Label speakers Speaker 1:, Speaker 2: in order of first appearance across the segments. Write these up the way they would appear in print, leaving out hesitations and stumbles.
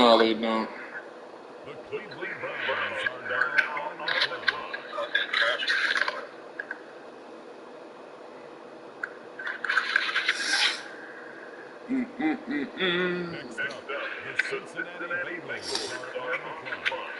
Speaker 1: No, they don't.
Speaker 2: The Cleveland Browns are now on the clock. Next up, the Cincinnati Bengals are on the clock.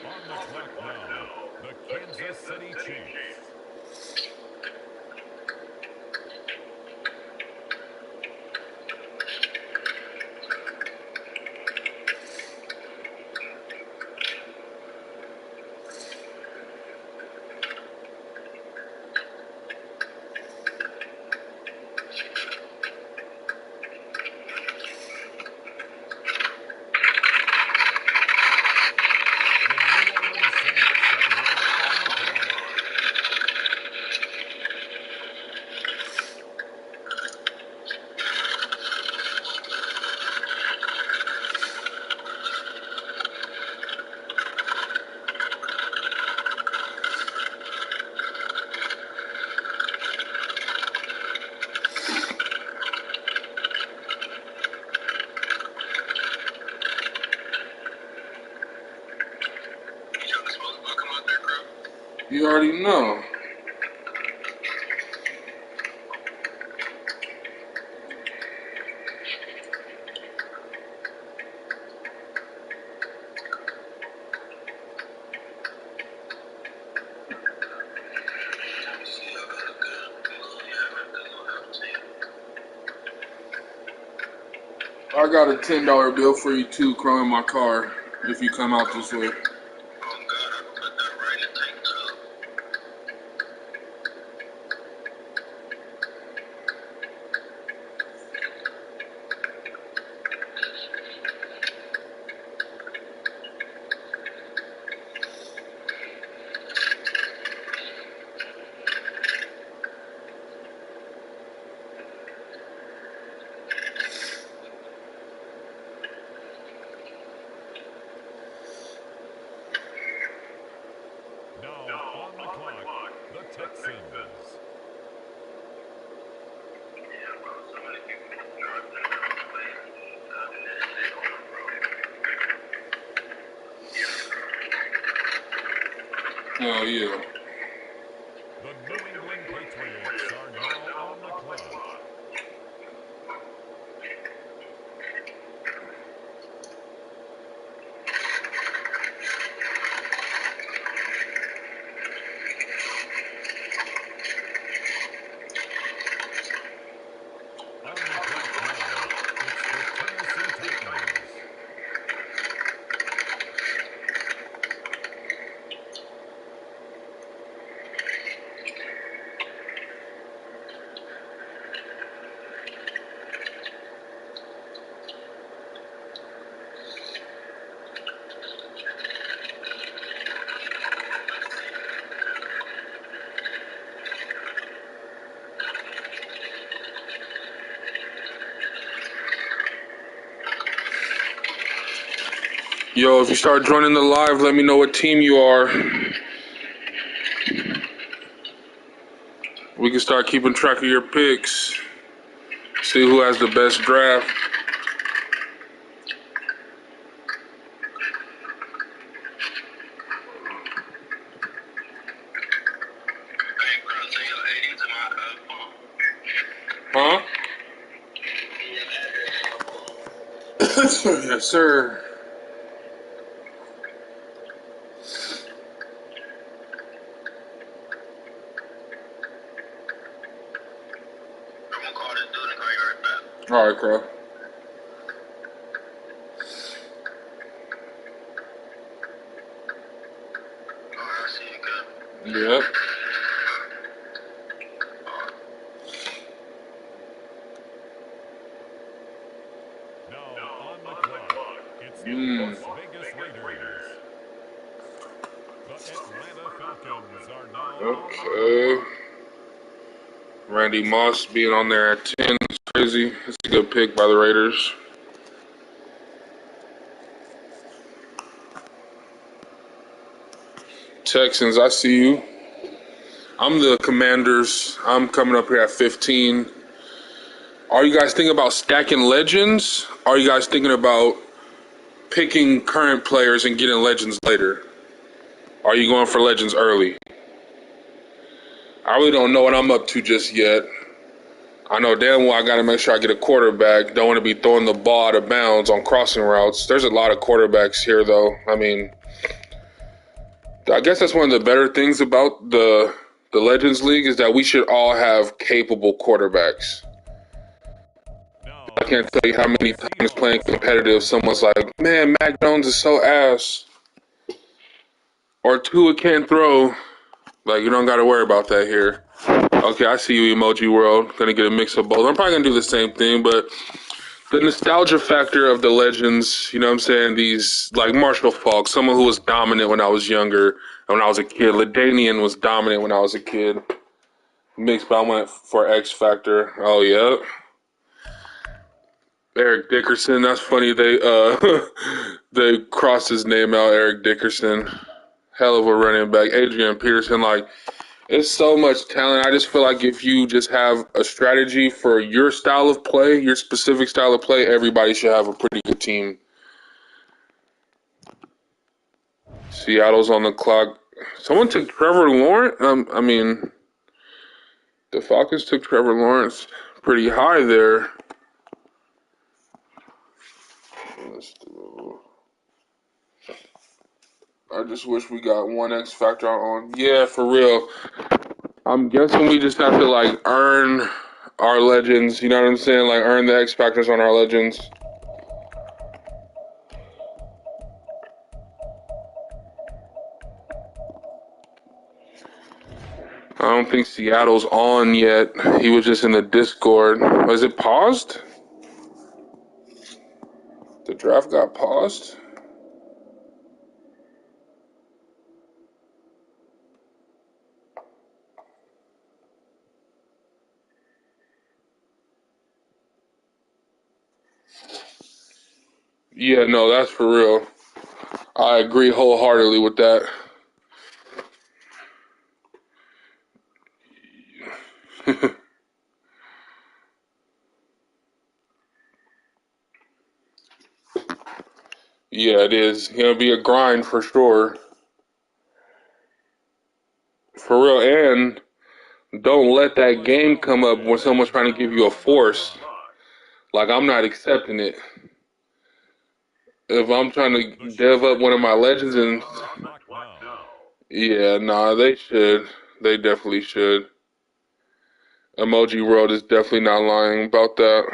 Speaker 2: On the clock now, the Kansas City Chiefs.
Speaker 1: You already know. I got a $10 bill for you too, Crow, in my car if you come out this way.
Speaker 2: Now on the clock, the Texans.
Speaker 1: Oh, yeah.
Speaker 2: The New England Patriots are now on the clock. On the clock now, it's the Tennessee Titans.
Speaker 1: Yo, if you start joining the live, let me know what team you are. We can start keeping track of your picks. See who has the best draft. Huh? Yes, sir. All right, Crow. Yep.
Speaker 2: Now on the clock, it's the Las Vegas Raiders. The Atlanta Falcons are now on the clock.
Speaker 1: Okay. Randy Moss being on there at 10 is crazy. It's a good pick by the Raiders. Texans, I see you. I'm the Commanders. I'm coming up here at 15. Are you guys thinking about stacking legends? Are you guys thinking about picking current players and getting legends later? Are you going for legends early? I really don't know what I'm up to just yet. I know damn well I got to make sure I get a quarterback. Don't want to be throwing the ball out of bounds on crossing routes. There's a lot of quarterbacks here, though. I mean, I guess that's one of the better things about the Legends League is that we should all have capable quarterbacks. I can't tell you how many times playing competitive, someone's like, man, Mac Jones is so ass. Or Tua can't throw. Like, you don't got to worry about that here. Okay, I see you, Emoji World. Gonna get a mix of both. I'm probably gonna do the same thing, but the nostalgia factor of the legends, you know what I'm saying? These, like Marshall Faulk, someone who was dominant when I was younger, and when I was a kid. LaDainian was dominant when I was a kid. Mixed, but I went for X Factor. Oh, yeah. Eric Dickerson, that's funny. They they crossed his name out, Eric Dickerson. Hell of a running back. Adrian Peterson, like, it's so much talent. I just feel like if you just have a strategy for your style of play, your specific style of play, everybody should have a pretty good team. Seattle's on the clock. Someone took Trevor Lawrence. I mean, the Falcons took Trevor Lawrence pretty high there. I just wish we got one X Factor on. Yeah, for real. I'm guessing we just have to, like, earn our legends. You know what I'm saying? Like, earn the X Factors on our legends. I don't think Seattle's on yet. He was just in the Discord. Was it paused? The draft got paused? Yeah, no, that's for real. I agree wholeheartedly with that. Yeah, it is. It's gonna be a grind for sure. For real, and don't let that game come up when someone's trying to give you a force. Like, I'm not accepting it. If I'm trying to dev up one of my legends and... Yeah, nah, they should. They definitely should. Emoji World is definitely not lying about that.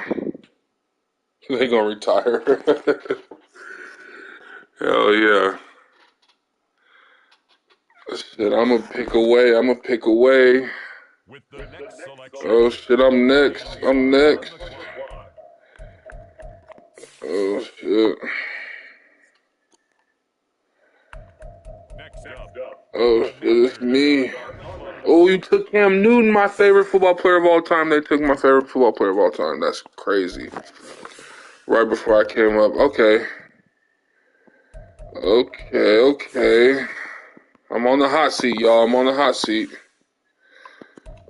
Speaker 1: They gonna retire. Hell yeah. Shit, I'm gonna pick away. Oh shit, I'm next. Oh shit. Oh shit, it's me. Oh, you took Cam Newton, my favorite football player of all time. They took my favorite football player of all time. That's crazy. Right before I came up. Okay. I'm on the hot seat, y'all. I'm on the hot seat.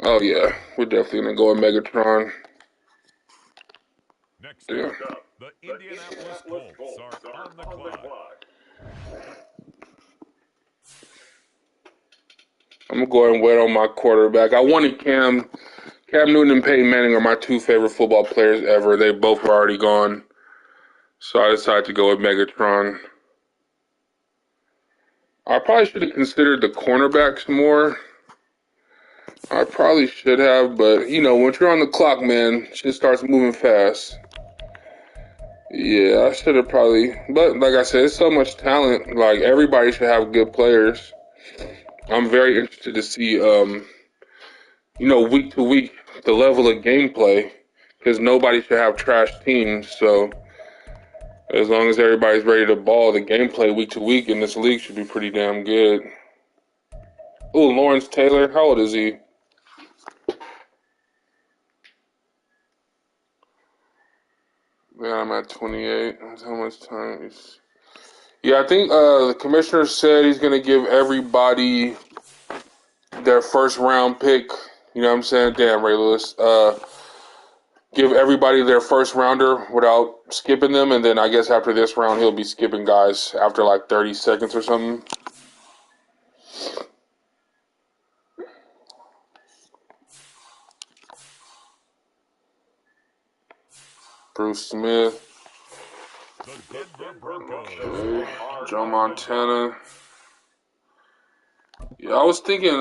Speaker 1: Oh, yeah. We're definitely going to go with Megatron.
Speaker 2: Next up, the Indianapolis Colts are on the clock.
Speaker 1: I'm going to go ahead and wait on my quarterback. I wanted Cam Newton and Peyton Manning are my two favorite football players ever. They both were already gone. So I decided to go with Megatron. I probably should have considered the cornerbacks more. I probably should have, but, you know, once you're on the clock, man, shit starts moving fast. Yeah, I should have probably. But, like I said, it's so much talent. Like, everybody should have good players. I'm very interested to see, week to week, the level of gameplay. Because nobody should have trash teams, so... As long as everybody's ready to ball, the gameplay week to week in this league should be pretty damn good. Ooh, Lawrence Taylor, how old is he? Yeah, I'm at 28. That's how much time is. Yeah, I think the commissioner said he's gonna give everybody their first round pick. You know what I'm saying? Damn, Ray Lewis. Give everybody their first rounder without skipping them, and then I guess after this round he'll be skipping guys after like 30 seconds or something. Bruce Smith.
Speaker 2: The Denver Broncos
Speaker 1: Okay.
Speaker 2: are
Speaker 1: Joe Montana. Yeah, I was thinking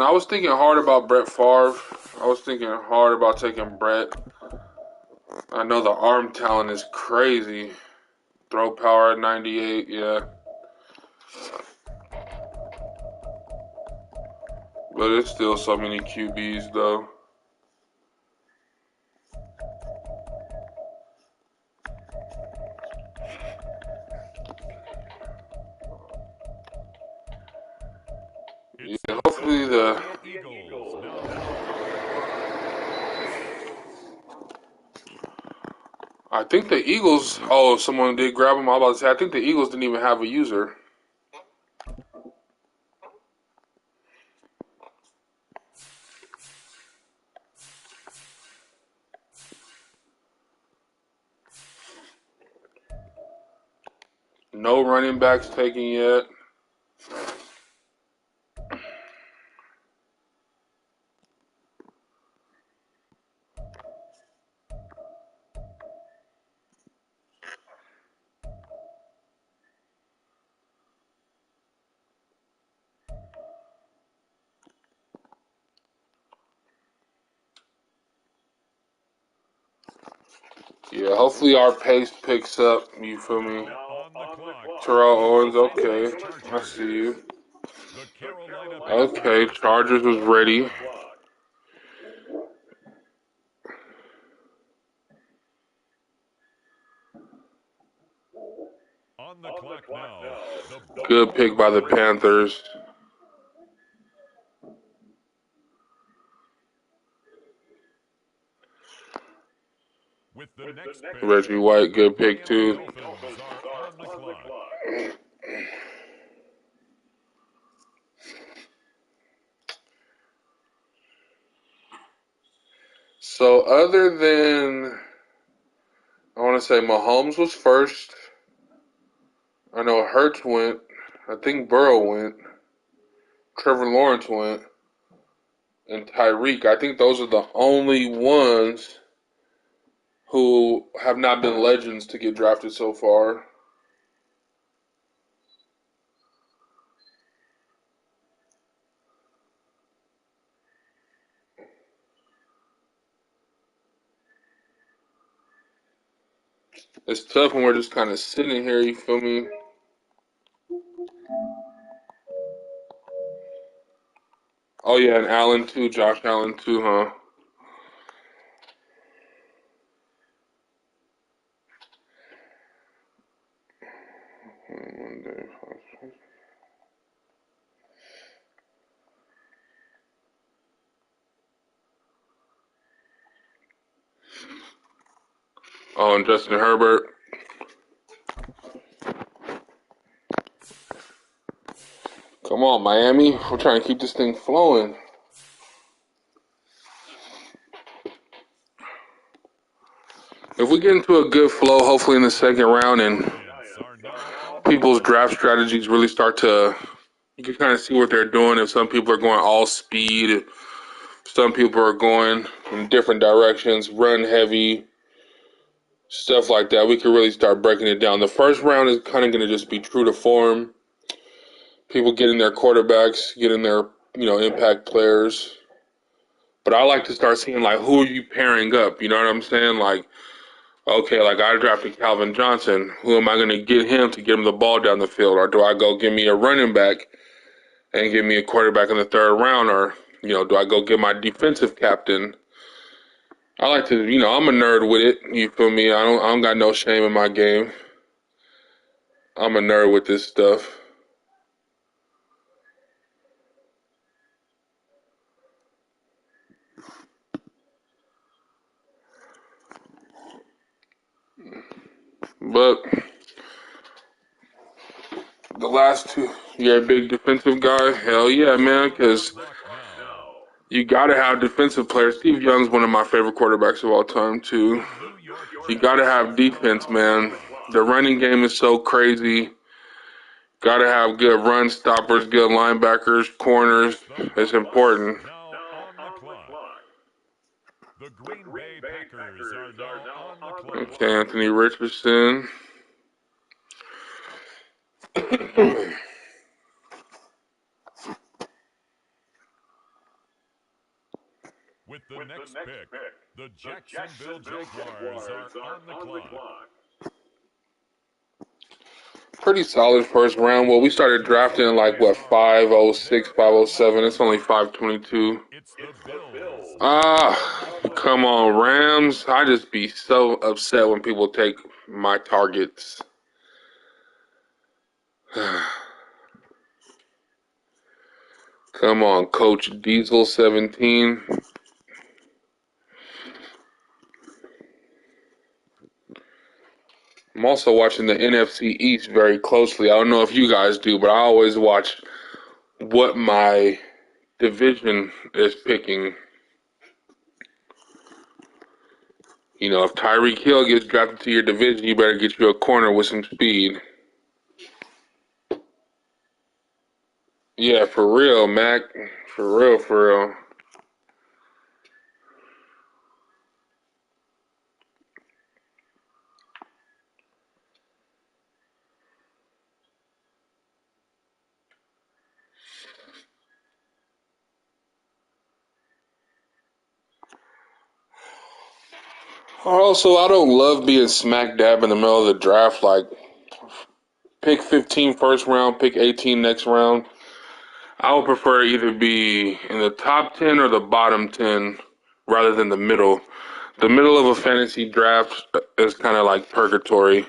Speaker 1: hard about Brett Favre. I was thinking hard about taking Brett. I know the arm talent is crazy. Throw power at 98, yeah. But it's still so many QBs though.
Speaker 2: It's
Speaker 1: Yeah,
Speaker 2: the
Speaker 1: hopefully the
Speaker 2: Philadelphia Eagles. Now,
Speaker 1: I think the Eagles. Oh, someone did grab him. I was about to say. I think the Eagles didn't even have a user. No running backs taken yet. Yeah, hopefully our pace picks up. You feel me?
Speaker 2: now on the clock,
Speaker 1: Terrell
Speaker 2: the
Speaker 1: Owens.
Speaker 2: Los
Speaker 1: Okay,
Speaker 2: Angeles
Speaker 1: I
Speaker 2: Chargers.
Speaker 1: see you.
Speaker 2: The Carolina
Speaker 1: Okay,
Speaker 2: Panthers
Speaker 1: Chargers was
Speaker 2: are on
Speaker 1: ready.
Speaker 2: the clock. On the clock now, the
Speaker 1: Good pick by
Speaker 2: Baltimore
Speaker 1: the
Speaker 2: Ravens.
Speaker 1: Panthers.
Speaker 2: With the next pick,
Speaker 1: Reggie White,
Speaker 2: the
Speaker 1: good pick
Speaker 2: Miami
Speaker 1: too.
Speaker 2: Dolphins are on the clock.
Speaker 1: So other than I want to say Mahomes was first. I know Hurts went. I think Burrow went. Trevor Lawrence went. And Tyreek. I think those are the only ones who have not been legends to get drafted so far. It's tough when we're just kind of sitting here, you feel me? Oh, yeah, and Allen too, Josh Allen too, huh? Oh, and Justin Herbert. Come on, Miami. We're trying to keep this thing flowing. If we get into a good flow, hopefully in the second round, and
Speaker 2: Giants are now on the
Speaker 1: people's
Speaker 2: clock.
Speaker 1: draft strategies really start to, you can kind of see what they're doing. If some people are going all speed, if some people are going in different directions, run heavy, stuff like that, we can really start breaking it down. The first round is kind of going to just be true to form. People getting their quarterbacks, getting their, impact players. But I like to start seeing, like, who are you pairing up? You know what I'm saying? Like, okay, like I drafted Calvin Johnson. Who am I going to get him to get him the ball down the field? Or do I go give me a running back and give me a quarterback in the third round? Or, do I go get my defensive captain? I like to, I'm a nerd with it. You feel me? I don't got no shame in my game. I'm a nerd with this stuff. But the last two, you're a big defensive guy? Hell yeah, man, because you got to have defensive players. Steve Young's one of my favorite quarterbacks of all time, too. You got to have defense, man. The running game is so crazy. Got to have good run stoppers, good linebackers, corners. It's important.
Speaker 2: The Green Bay Packers are now on the clock.
Speaker 1: Okay, Anthony Richardson.
Speaker 2: With the next pick, the Jacksonville Jaguars are on the clock.
Speaker 1: Pretty solid first round. Well, we started drafting in like, what, 506, 507. It's only 522.
Speaker 2: It's the Bills.
Speaker 1: Come on, Rams. I just be so upset when people take my targets. Come on, Coach Diesel 17. I'm also watching the NFC East very closely. I don't know if you guys do, but I always watch what my division is picking. You know, if Tyreek Hill gets drafted to your division, you better get you a corner with some speed. Yeah, for real, Mac. For real, for real. Also, I don't love being smack dab in the middle of the draft. Like, pick 15 first round, pick 18 next round. I would prefer either be in the top 10 or the bottom 10 rather than the middle. The middle of a fantasy draft is kind of like purgatory.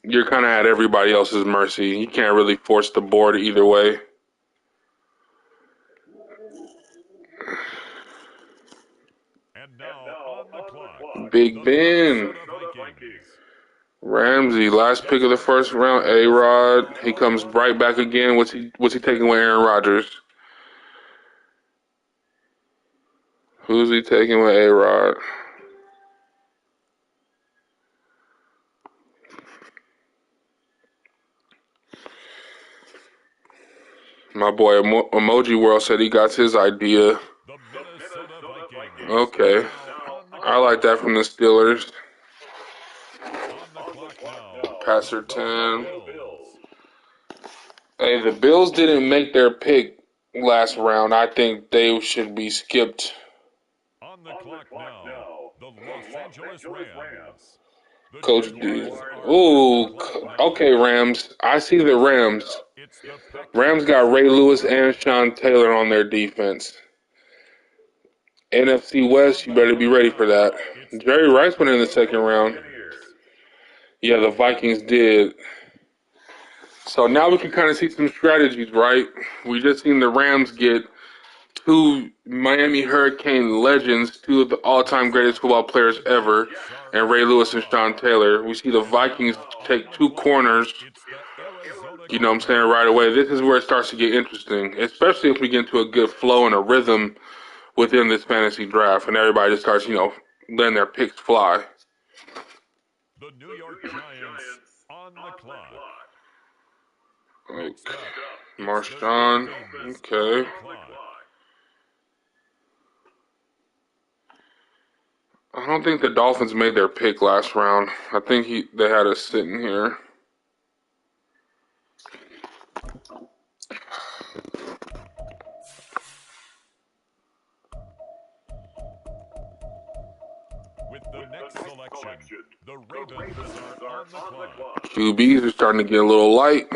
Speaker 1: You're kind of at everybody else's mercy. You can't really force the board either way.
Speaker 2: And now on the clock,
Speaker 1: Big Ben. Ramsey, last pick of the first round. A-Rod. He comes right back again. What's he taking with Aaron Rodgers? Who's he taking with A-Rod? My boy Emoji World said he got his idea.
Speaker 2: The Minnesota Vikings.
Speaker 1: Okay. I like that from the Steelers.
Speaker 2: On the clock now.
Speaker 1: Passer 10. Hey, the Bills didn't make their pick last round. I think they should be skipped.
Speaker 2: On the clock now. The Los Angeles Rams.
Speaker 1: Coach D. Ooh, okay, Rams. I see the Rams. Rams got Ray Lewis and Sean Taylor on their defense. NFC West, you better be ready for that. Jerry Rice went in the second round. Yeah, the Vikings did. So now we can kind of see some strategies, right? We just seen the Rams get two Miami Hurricane legends, two of the all-time greatest football players ever, and Ray Lewis and Sean Taylor. We see the Vikings take two corners, you know what I'm saying, right away. This is where it starts to get interesting, especially if we get into a good flow and a rhythm within this fantasy draft, and everybody just starts, letting their picks fly.
Speaker 2: The New York Giants on the clock.
Speaker 1: Marshawn, okay. I don't think the Dolphins made their pick last round. I think they had us sitting here.
Speaker 2: With the next selection, the Ravens are on the clock.
Speaker 1: QBs are starting to get a little light.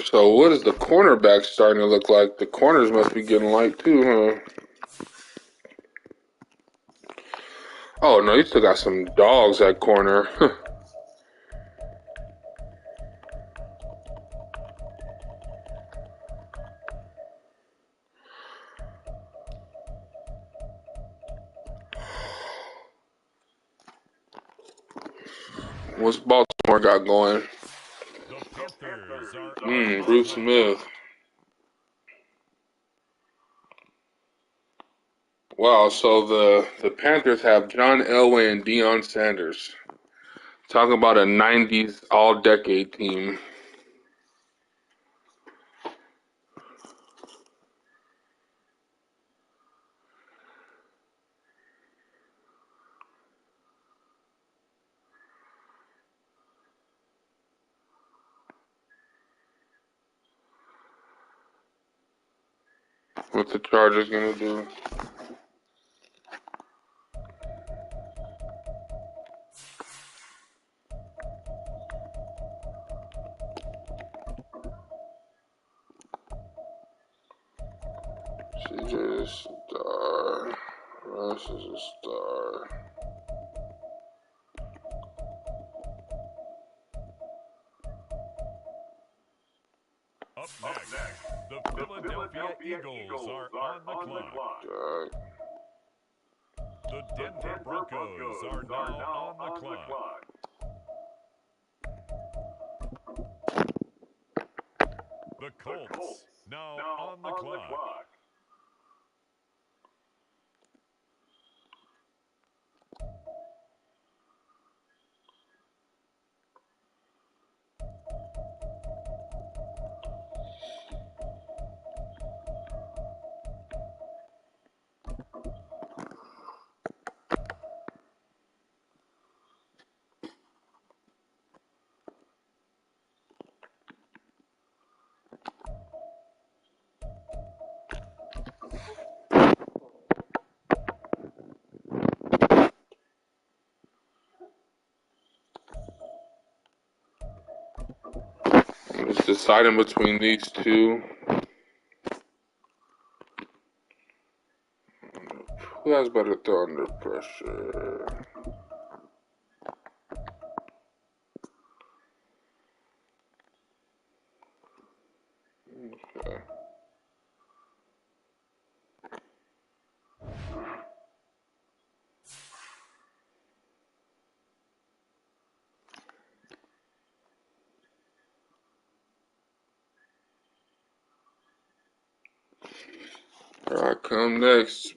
Speaker 1: So what is the cornerback starting to look like? The corners must be getting light too, huh? Oh no, you still got some dogs at corner. What's Baltimore got going?
Speaker 2: The Panthers are on the
Speaker 1: Bruce
Speaker 2: clock.
Speaker 1: Smith. Wow, so the Panthers have John Elway and Deion Sanders. Talking about a 90s all-decade team. What the Chargers gonna do? CJ is a star. Russ is a star.
Speaker 2: Up next, the Philadelphia Eagles are on the clock. The Denver Broncos are now on the clock. The Colts now on the clock.
Speaker 1: I'm just deciding between these two. Who has better throw under pressure? Okay. Here I come next.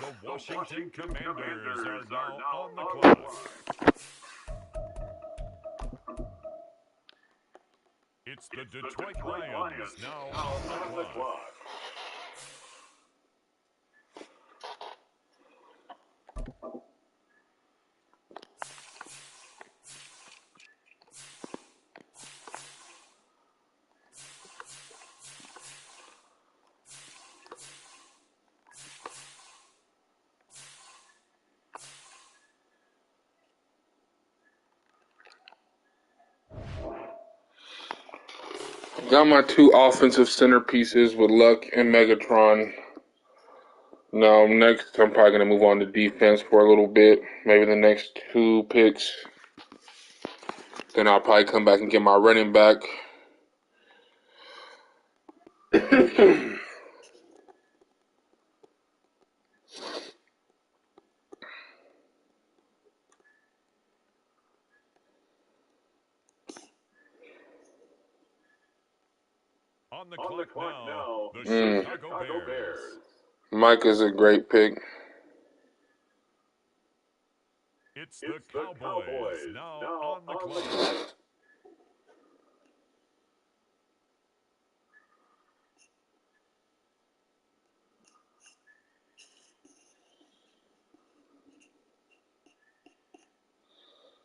Speaker 2: The Washington Commanders are now on the clock. It's the Detroit Lions now on the clock.
Speaker 1: Got my two offensive centerpieces with Luck and Megatron. Now, next, I'm probably going to move on to defense for a little bit. Maybe the next two picks. Then I'll probably come back and get my running back.
Speaker 2: On the clock now, the Chicago Bears.
Speaker 1: Mike is a great pick.
Speaker 2: It's the Cowboys now on the clock.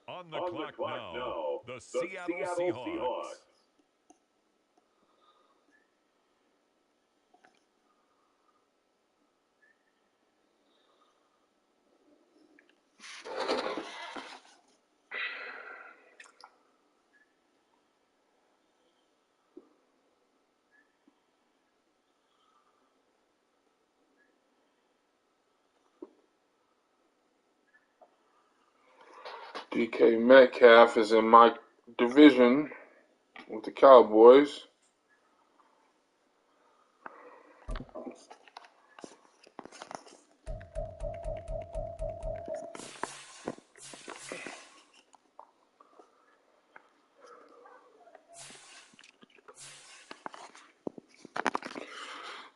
Speaker 2: On the clock now, the Seattle Seahawks.
Speaker 1: DK Metcalf is in my division. with the Cowboys.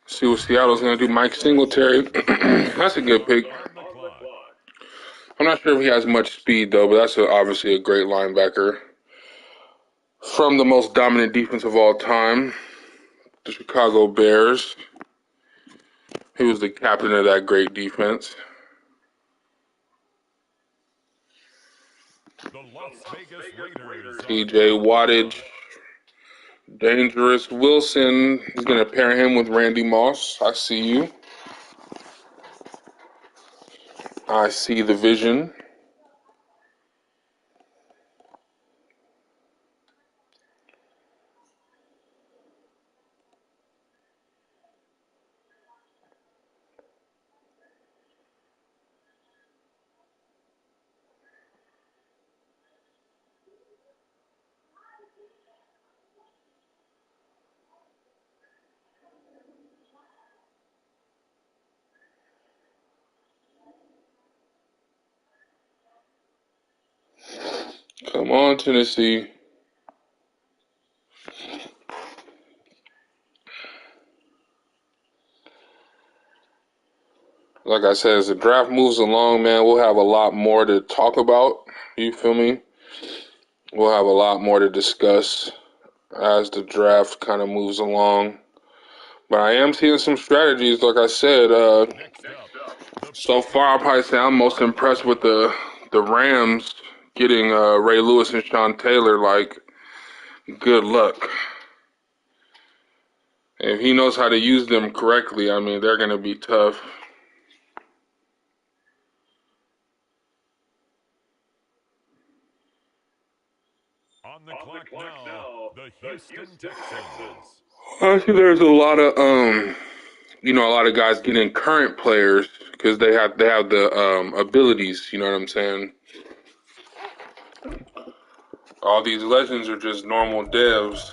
Speaker 1: See what Seattle's going to do. Mike Singletary. That's a good pick. I'm not sure if he has much speed, though, but that's obviously a great linebacker. From the most dominant defense of all time, the Chicago Bears. He was the captain of that great defense.
Speaker 2: The Las Vegas Raiders.
Speaker 1: TJ Wattage. Dangerous Wilson. He's going to pair him with Randy Moss. I see you. I see the vision. Come on, Tennessee. Like I said, as the draft moves along, man, we'll have a lot more to talk about. You feel me? We'll have a lot more to discuss as the draft kind of moves along. But I am seeing some strategies, like I said. So far, I'll probably say I'm most impressed with the Rams getting Ray Lewis and Sean Taylor. Like, good luck. If he knows how to use them correctly, I mean, they're going to be tough.
Speaker 2: On the clock now, the Houston Texans.
Speaker 1: Actually, there's a lot of a lot of guys getting current players because they have the abilities. You know what I'm saying? All these legends are just normal devs.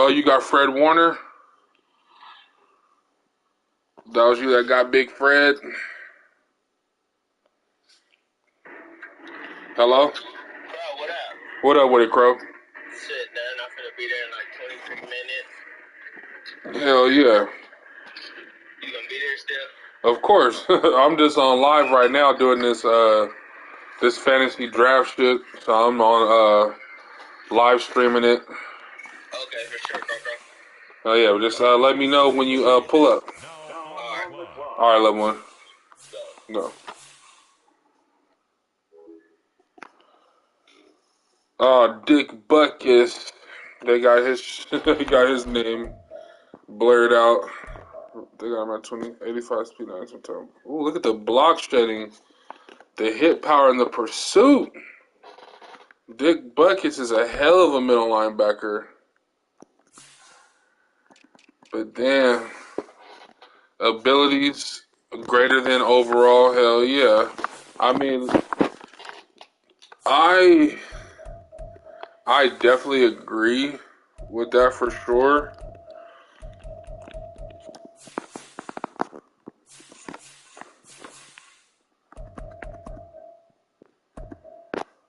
Speaker 1: You got Fred Warner? That was you that got Big Fred? Hello?
Speaker 3: Bro, what up?
Speaker 1: What up with it, Crow?
Speaker 3: Shit, done. I'm finna be there in like 23 minutes.
Speaker 1: Hell yeah.
Speaker 3: You gonna be there still?
Speaker 1: Of course. I'm just on live right now doing this fantasy draft shit. So I'm on live streaming it.
Speaker 3: Okay, for sure, bro.
Speaker 1: Oh yeah, just let me know when you pull up. All right, loved one. Go. Dick Butkus. They got his name blurred out. They got him at 85 speed 9 sometime. Ooh, look at the block shedding. The hit power and the pursuit. Dick Butkus is a hell of a middle linebacker. But damn, abilities greater than overall, hell yeah. I mean, I definitely agree with that for sure.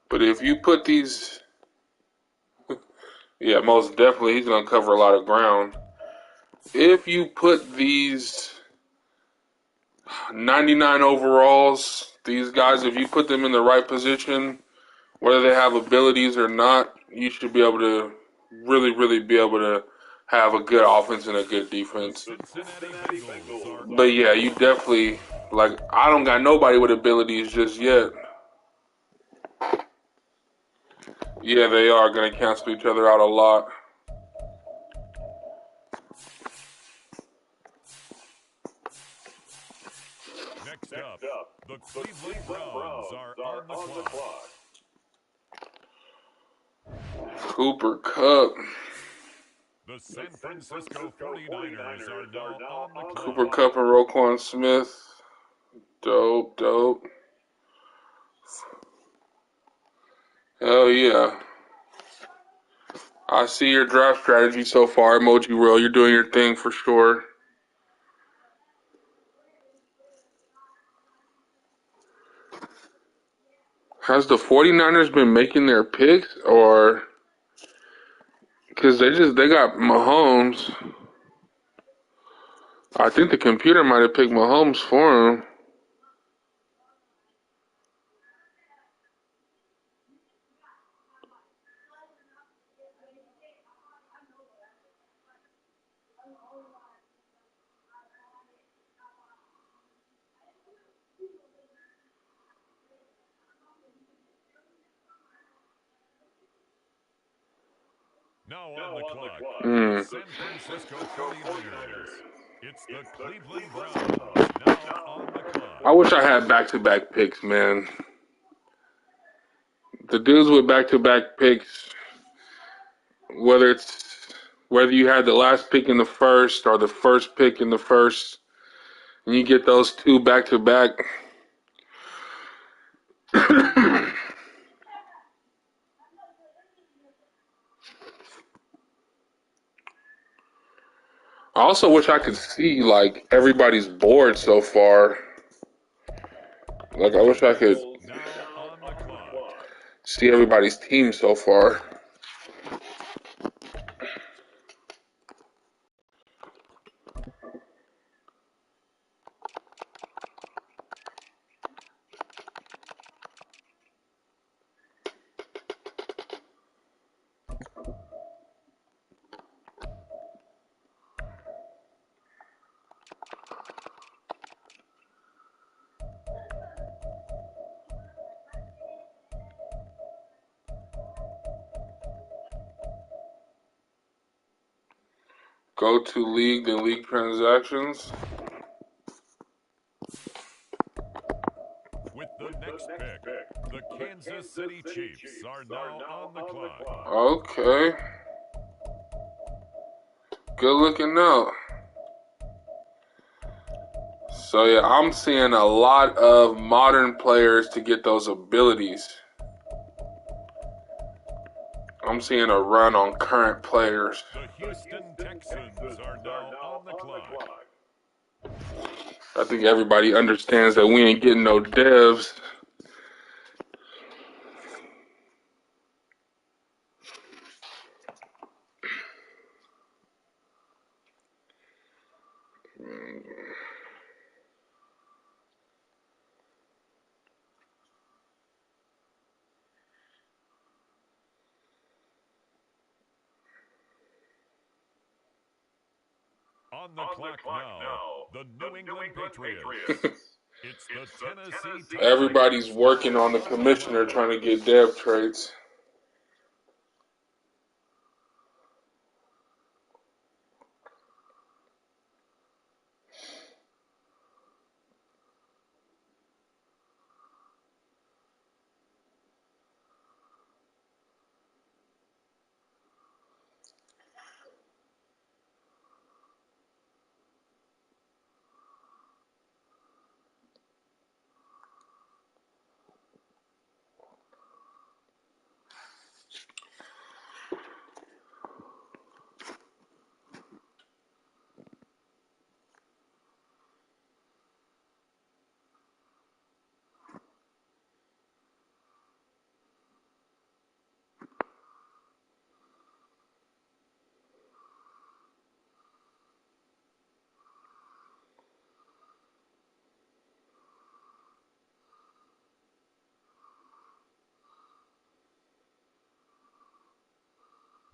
Speaker 1: But if you put these, yeah, most definitely he's going to cover a lot of ground. If you put these 99 overalls, these guys, if you put them in the right position, whether they have abilities or not, you should be able to really, really be able to have a good offense and a good
Speaker 2: The
Speaker 1: defense.
Speaker 2: Cincinnati Bengals are
Speaker 1: But yeah, you definitely like. I don't got nobody with abilities just yet. Yeah, they are gonna cancel each other out a lot.
Speaker 2: next up. The Cleveland Browns are on the clock.
Speaker 1: Cooper Cup.
Speaker 2: The San Francisco 49ers are now on the clock.
Speaker 1: Cooper Cup and Roquan Smith. Dope, dope. Hell yeah. I see your draft strategy so far, Emoji Roll. You're doing your thing for sure. Has the 49ers been making their picks, or because they got Mahomes? I think the computer might have picked Mahomes for him.
Speaker 2: Now on the clock,
Speaker 1: Hmm.
Speaker 2: the San Francisco 49ers. It's the Cleveland Browns now on the
Speaker 1: I
Speaker 2: clock.
Speaker 1: wish I had back-to-back picks, man. The dudes with back-to-back picks, whether you had the last pick in the first or the first pick in the first, and you get those two back-to-back. I also wish I could see like everybody's board so far. Like I wish I could
Speaker 2: Now on the clock.
Speaker 1: see everybody's team so far. Go to league and league transactions.
Speaker 2: With the next pick, the Kansas City Chiefs are now on the clock.
Speaker 1: Okay. Good looking out. So yeah, I'm seeing a lot of modern players to get those abilities. I'm seeing a run on current players.
Speaker 2: The Houston Texans are now on the clock.
Speaker 1: I think everybody understands that we ain't getting no devs.
Speaker 2: On the clock now, the New England Patriots. It's the Tennessee Titans.
Speaker 1: Everybody's working on the commissioner trying to get dev traits.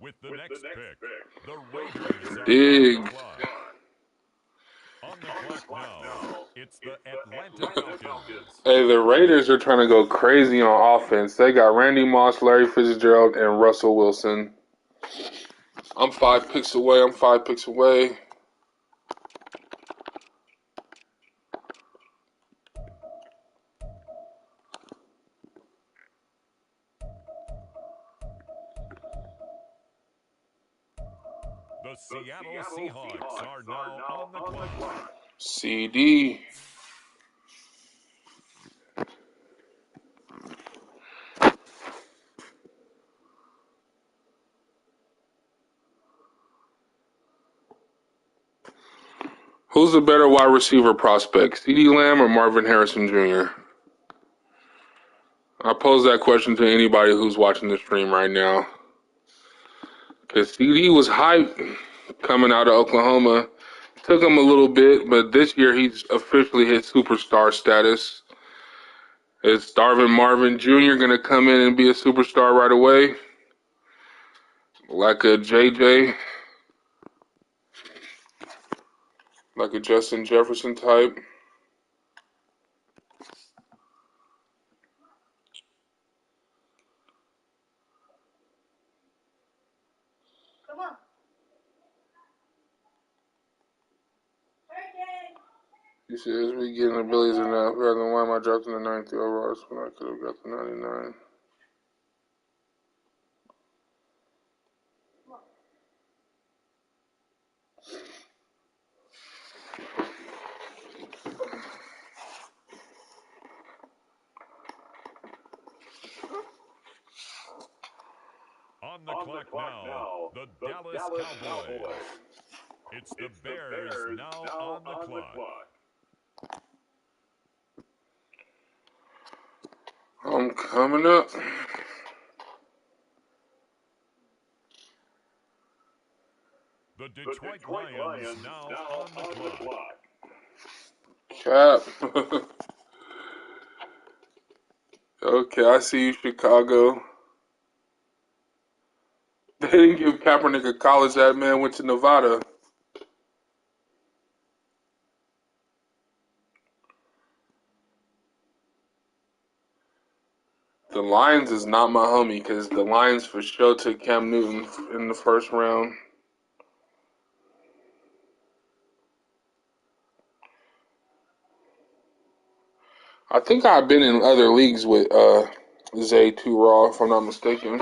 Speaker 2: With the next pick, the Raiders are
Speaker 1: Big.
Speaker 2: on the clock. On the clock now, it's the Atlanta Falcons.
Speaker 1: Hey, the Raiders are trying to go crazy on offense. They got Randy Moss, Larry Fitzgerald, and Russell Wilson. I'm 5 picks away.
Speaker 2: The Seattle Seahawks are now on the clock.
Speaker 1: CD. Who's the better wide receiver prospect, CeeDee Lamb or Marvin Harrison Jr.? I pose that question to anybody who's watching the stream right now. Because CD was hyped coming out of Oklahoma. Took him a little bit, but this year he's officially hit superstar status. Is Darvin Marvin Jr. going to come in and be a superstar right away? Like a JJ? Like a Justin Jefferson type?
Speaker 4: Come on.
Speaker 1: He says, we getting the Billies enough. Rather than why am I dropped in the 90 overall when I could have got the 99.
Speaker 2: On the clock now, the Dallas Cowboys. It's the Bears now on the clock.
Speaker 1: I'm coming up.
Speaker 2: The Detroit Lions now on the clock.
Speaker 1: Cap. Okay, I see you, Chicago. They didn't give Kaepernick a college. That man went to Nevada. The Lions is not my homie because the Lions for sure took Cam Newton in the first round. I think I've been in other leagues with Zay Too Raw, if I'm not mistaken.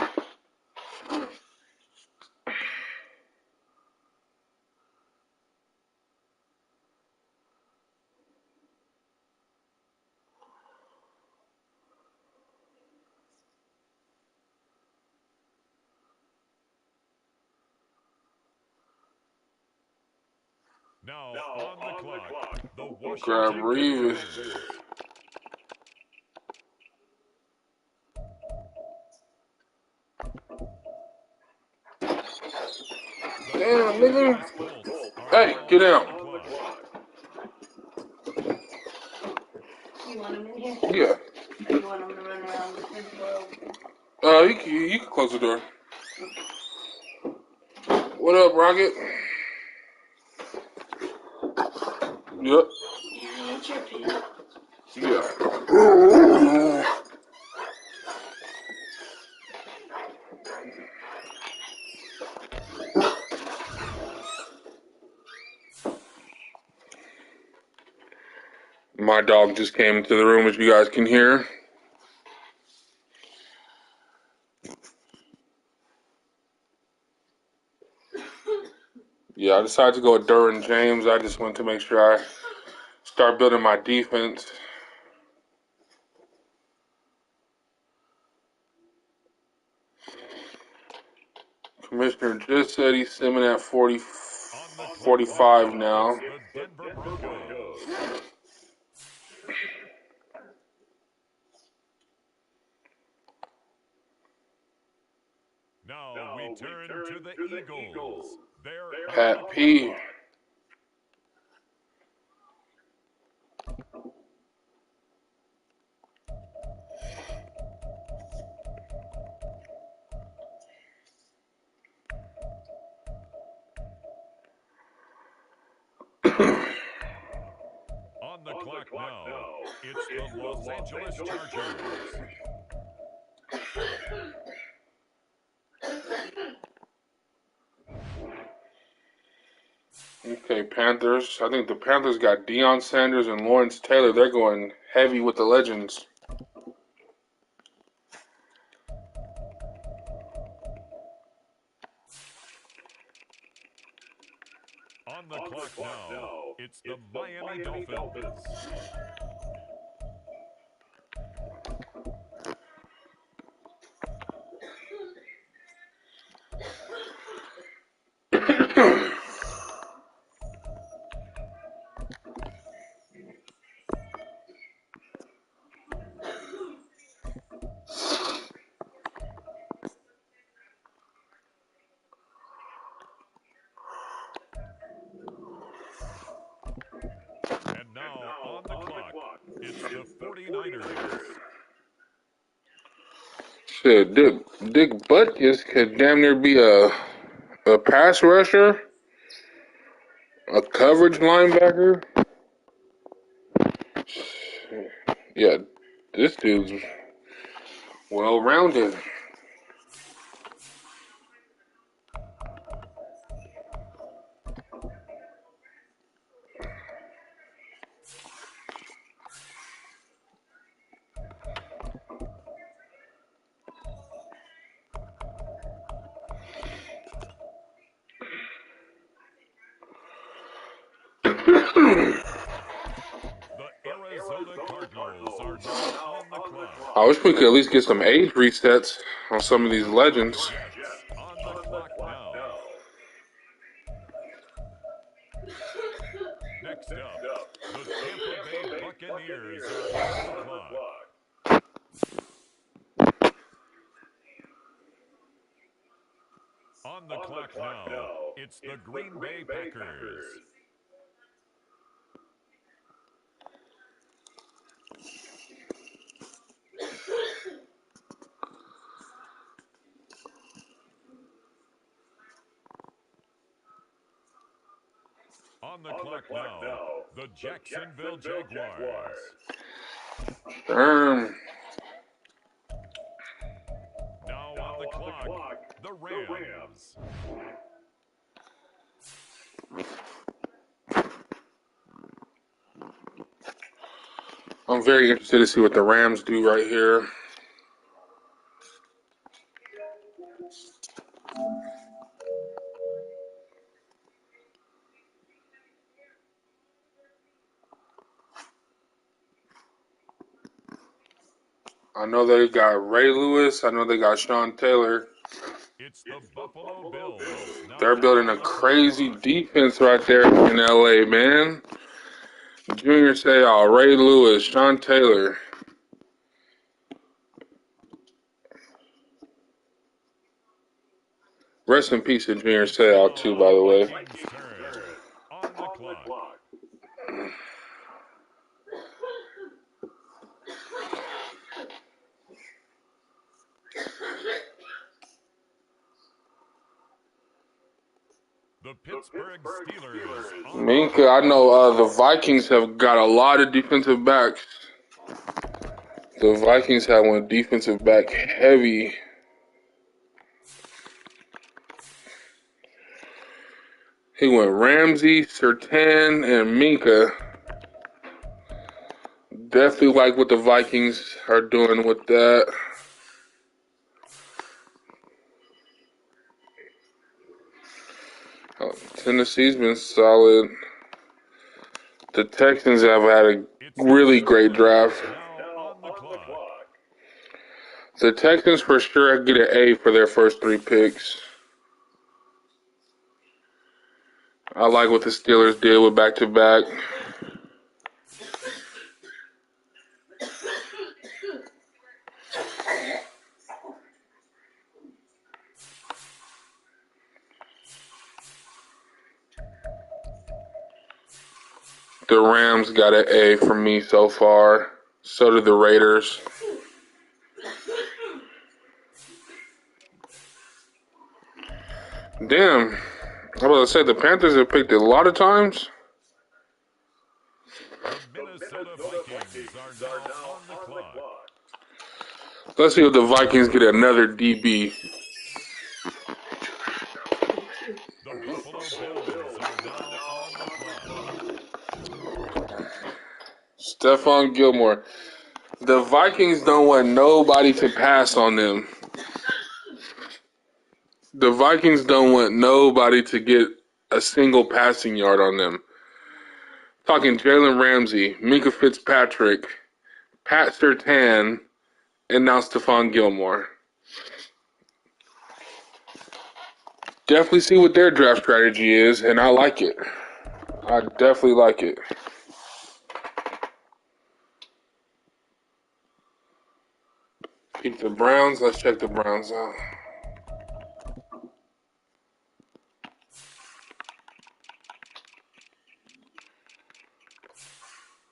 Speaker 2: Now on the clock, the
Speaker 1: Grab
Speaker 2: Washington
Speaker 1: Reeves.
Speaker 2: Commanders.
Speaker 1: Damn, nigga. Hey, get out.
Speaker 4: You want him in here?
Speaker 1: Yeah.
Speaker 4: You want him to run around with his door open?
Speaker 1: You can close the door. What up, Rocket? Yep.
Speaker 4: Yeah, it's your pin.
Speaker 1: Yeah. My dog just came into the room, as you guys can hear. Yeah, I decided to go with Derwin James. I just wanted to make sure I start building my defense. Commissioner just said he's simming at 45 now.
Speaker 2: The Denver Broncos. Now we turn to the Eagles. They're
Speaker 1: Pat P.
Speaker 2: On the clock now, it's the Los Angeles Chargers.
Speaker 1: Okay, Panthers. I think the Panthers got Deion Sanders and Lawrence Taylor. They're going heavy with the legends.
Speaker 2: On the clock now, it's the Miami Dolphins. And now, on the clock, it's the 49ers.
Speaker 1: Shit, Dick Butkus could damn near be a pass rusher, a coverage linebacker. Yeah, this dude's well-rounded.
Speaker 2: The Arizona Cardinals are now on the clock.
Speaker 1: I wish we could at least get some age resets on some of these legends.
Speaker 2: Jets on the clock now. Next up, the Tampa Bay Buccaneers are on the clock. On the clock now, it's the Green Bay Packers. On the clock now, the Jacksonville Jaguars. Now on the clock, the Rams.
Speaker 1: I'm very interested to see what the Rams do right here. I know they got Ray Lewis. I know they got Sean Taylor.
Speaker 2: It's the Buffalo Bills.
Speaker 1: They're building a crazy defense right there in LA, man. Junior Seau, Ray Lewis, Sean Taylor. Rest in peace to Junior Seau, too, by the way.
Speaker 2: On the clock. The Pittsburgh Steelers.
Speaker 1: Minka, I know the Vikings have got a lot of defensive backs. The Vikings have one defensive back heavy. He went Ramsey, Surtain, and Minka. Definitely like what the Vikings are doing with that. Tennessee's been solid. The Texans have had a really great draft. The Texans for sure get an A for their first 3 picks. I like what the Steelers did with back-to-back. The Rams got an A from me so far. So did the Raiders. Damn. I was about to say, the Panthers have picked it a lot of times.
Speaker 2: The Minnesota Vikings are now on the clock.
Speaker 1: Let's see if the Vikings get another DB.
Speaker 2: The Buffalo Bills are now on the clock.
Speaker 1: Stephon Gilmore. The Vikings don't want nobody to pass on them. The Vikings don't want nobody to get a single passing yard on them. Talking Jalen Ramsey, Minka Fitzpatrick, Pat Surtain, and now Stephon Gilmore. Definitely see what their draft strategy is, and I like it. I definitely like it. Keep the Browns. Let's check the Browns out.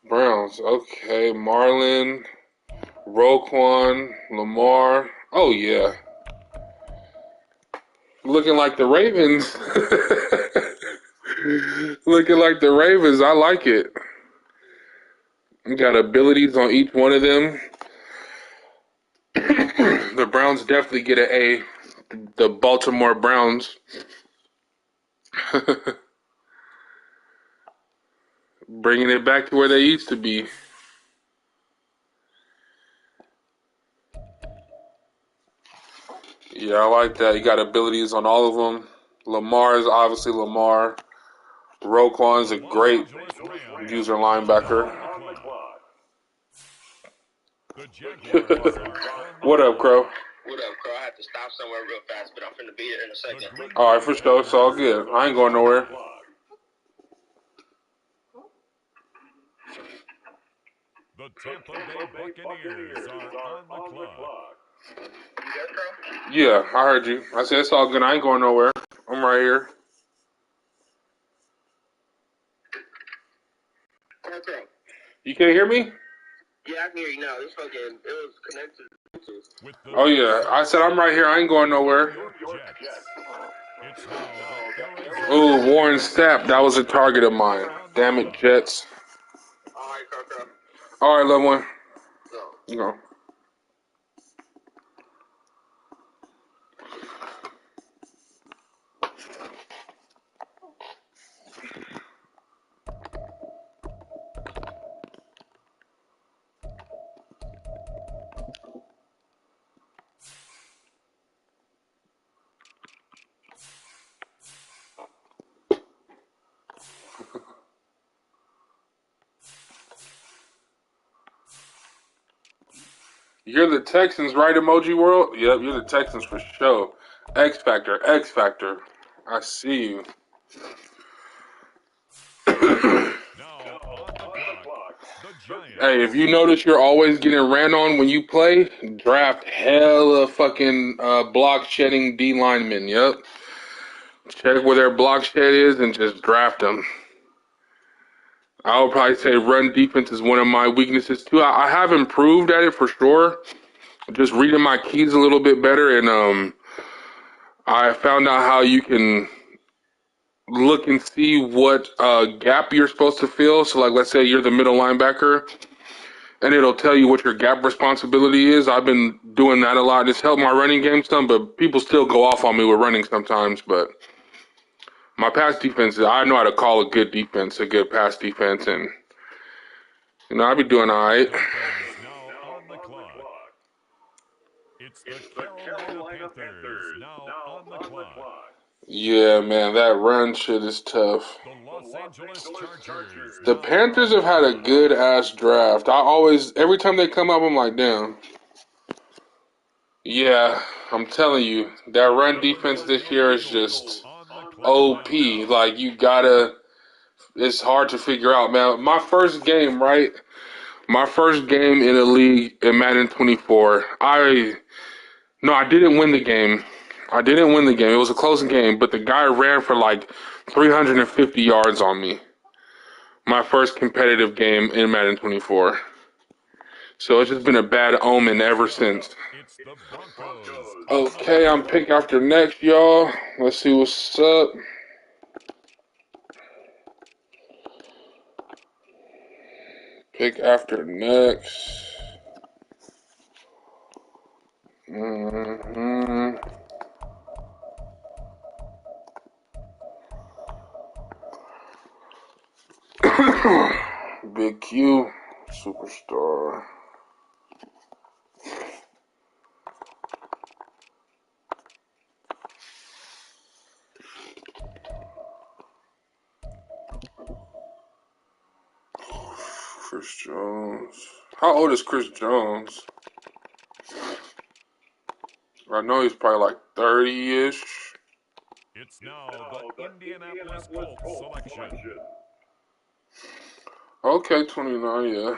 Speaker 1: Browns. Okay. Marlon, Roquan, Lamar. Oh, yeah. Looking like the Ravens. Looking like the Ravens. I like it. You got abilities on each one of them. The Browns definitely get an A. The Baltimore Browns. Bringing it back to where they used to be. Yeah, I like that. You got abilities on all of them. Lamar is obviously Lamar. Roquan's a great user linebacker. What up, Crow?
Speaker 3: What up, Crow? I have to stop somewhere real fast, but I'm finna be there in a second.
Speaker 1: All right, for sure. It's all good. I ain't going nowhere.
Speaker 2: The Tampa Bay Buccaneers are on the clock.
Speaker 3: You there, Crow?
Speaker 1: Yeah, I heard you. I said it's all good. I ain't going nowhere. I'm right here.
Speaker 3: Crow.
Speaker 1: You can't hear me?
Speaker 3: Yeah, I can hear you now. It was connected to Bluetooth.
Speaker 1: Oh, yeah. I said I'm right here. I ain't going nowhere. Ooh, Warren Sapp. That was a target of mine. Damn it, Jets.
Speaker 3: All right, Crow.
Speaker 1: All right, little one.
Speaker 3: So.
Speaker 1: Go. You're the Texans, right, Emoji World? Yep, you're the Texans for sure. X Factor, X Factor. I see you. Hey, if you notice you're always getting ran on when you play, draft hella fucking block shedding D linemen. Yep. Check where their block shed is and just draft them. I would probably say run defense is one of my weaknesses too. I have improved at it for sure. Just reading my keys a little bit better, and I found out how you can look and see what gap you're supposed to fill. So, like, let's say you're the middle linebacker, and it'll tell you what your gap responsibility is. I've been doing that a lot. It's helped my running game some, but people still go off on me with running sometimes. But my pass defense, I know how to call a good defense, a good pass defense, and I'll be doing all right.
Speaker 2: It's the Carolina Panthers now on the clock.
Speaker 1: Yeah, man, that run shit is tough. The Panthers have had a good ass draft. Every time they come up, I'm like, damn. Yeah, I'm telling you, that run defense this year is just OP. Like, it's hard to figure out, man. My first game, right? My first game in the league in Madden 24, I didn't win the game. It was a close game, but the guy ran for like 350 yards on me. My first competitive game in Madden 24. So it's just been a bad omen ever since. Okay, I'm pick after next, y'all. Let's see what's up. Pick after next. Mm-hmm. Big Q, superstar. Chris Jones. How old is Chris Jones? I know he's probably like 30-ish.
Speaker 2: It's now the Indianapolis Colts selection.
Speaker 1: Okay, 29, yeah.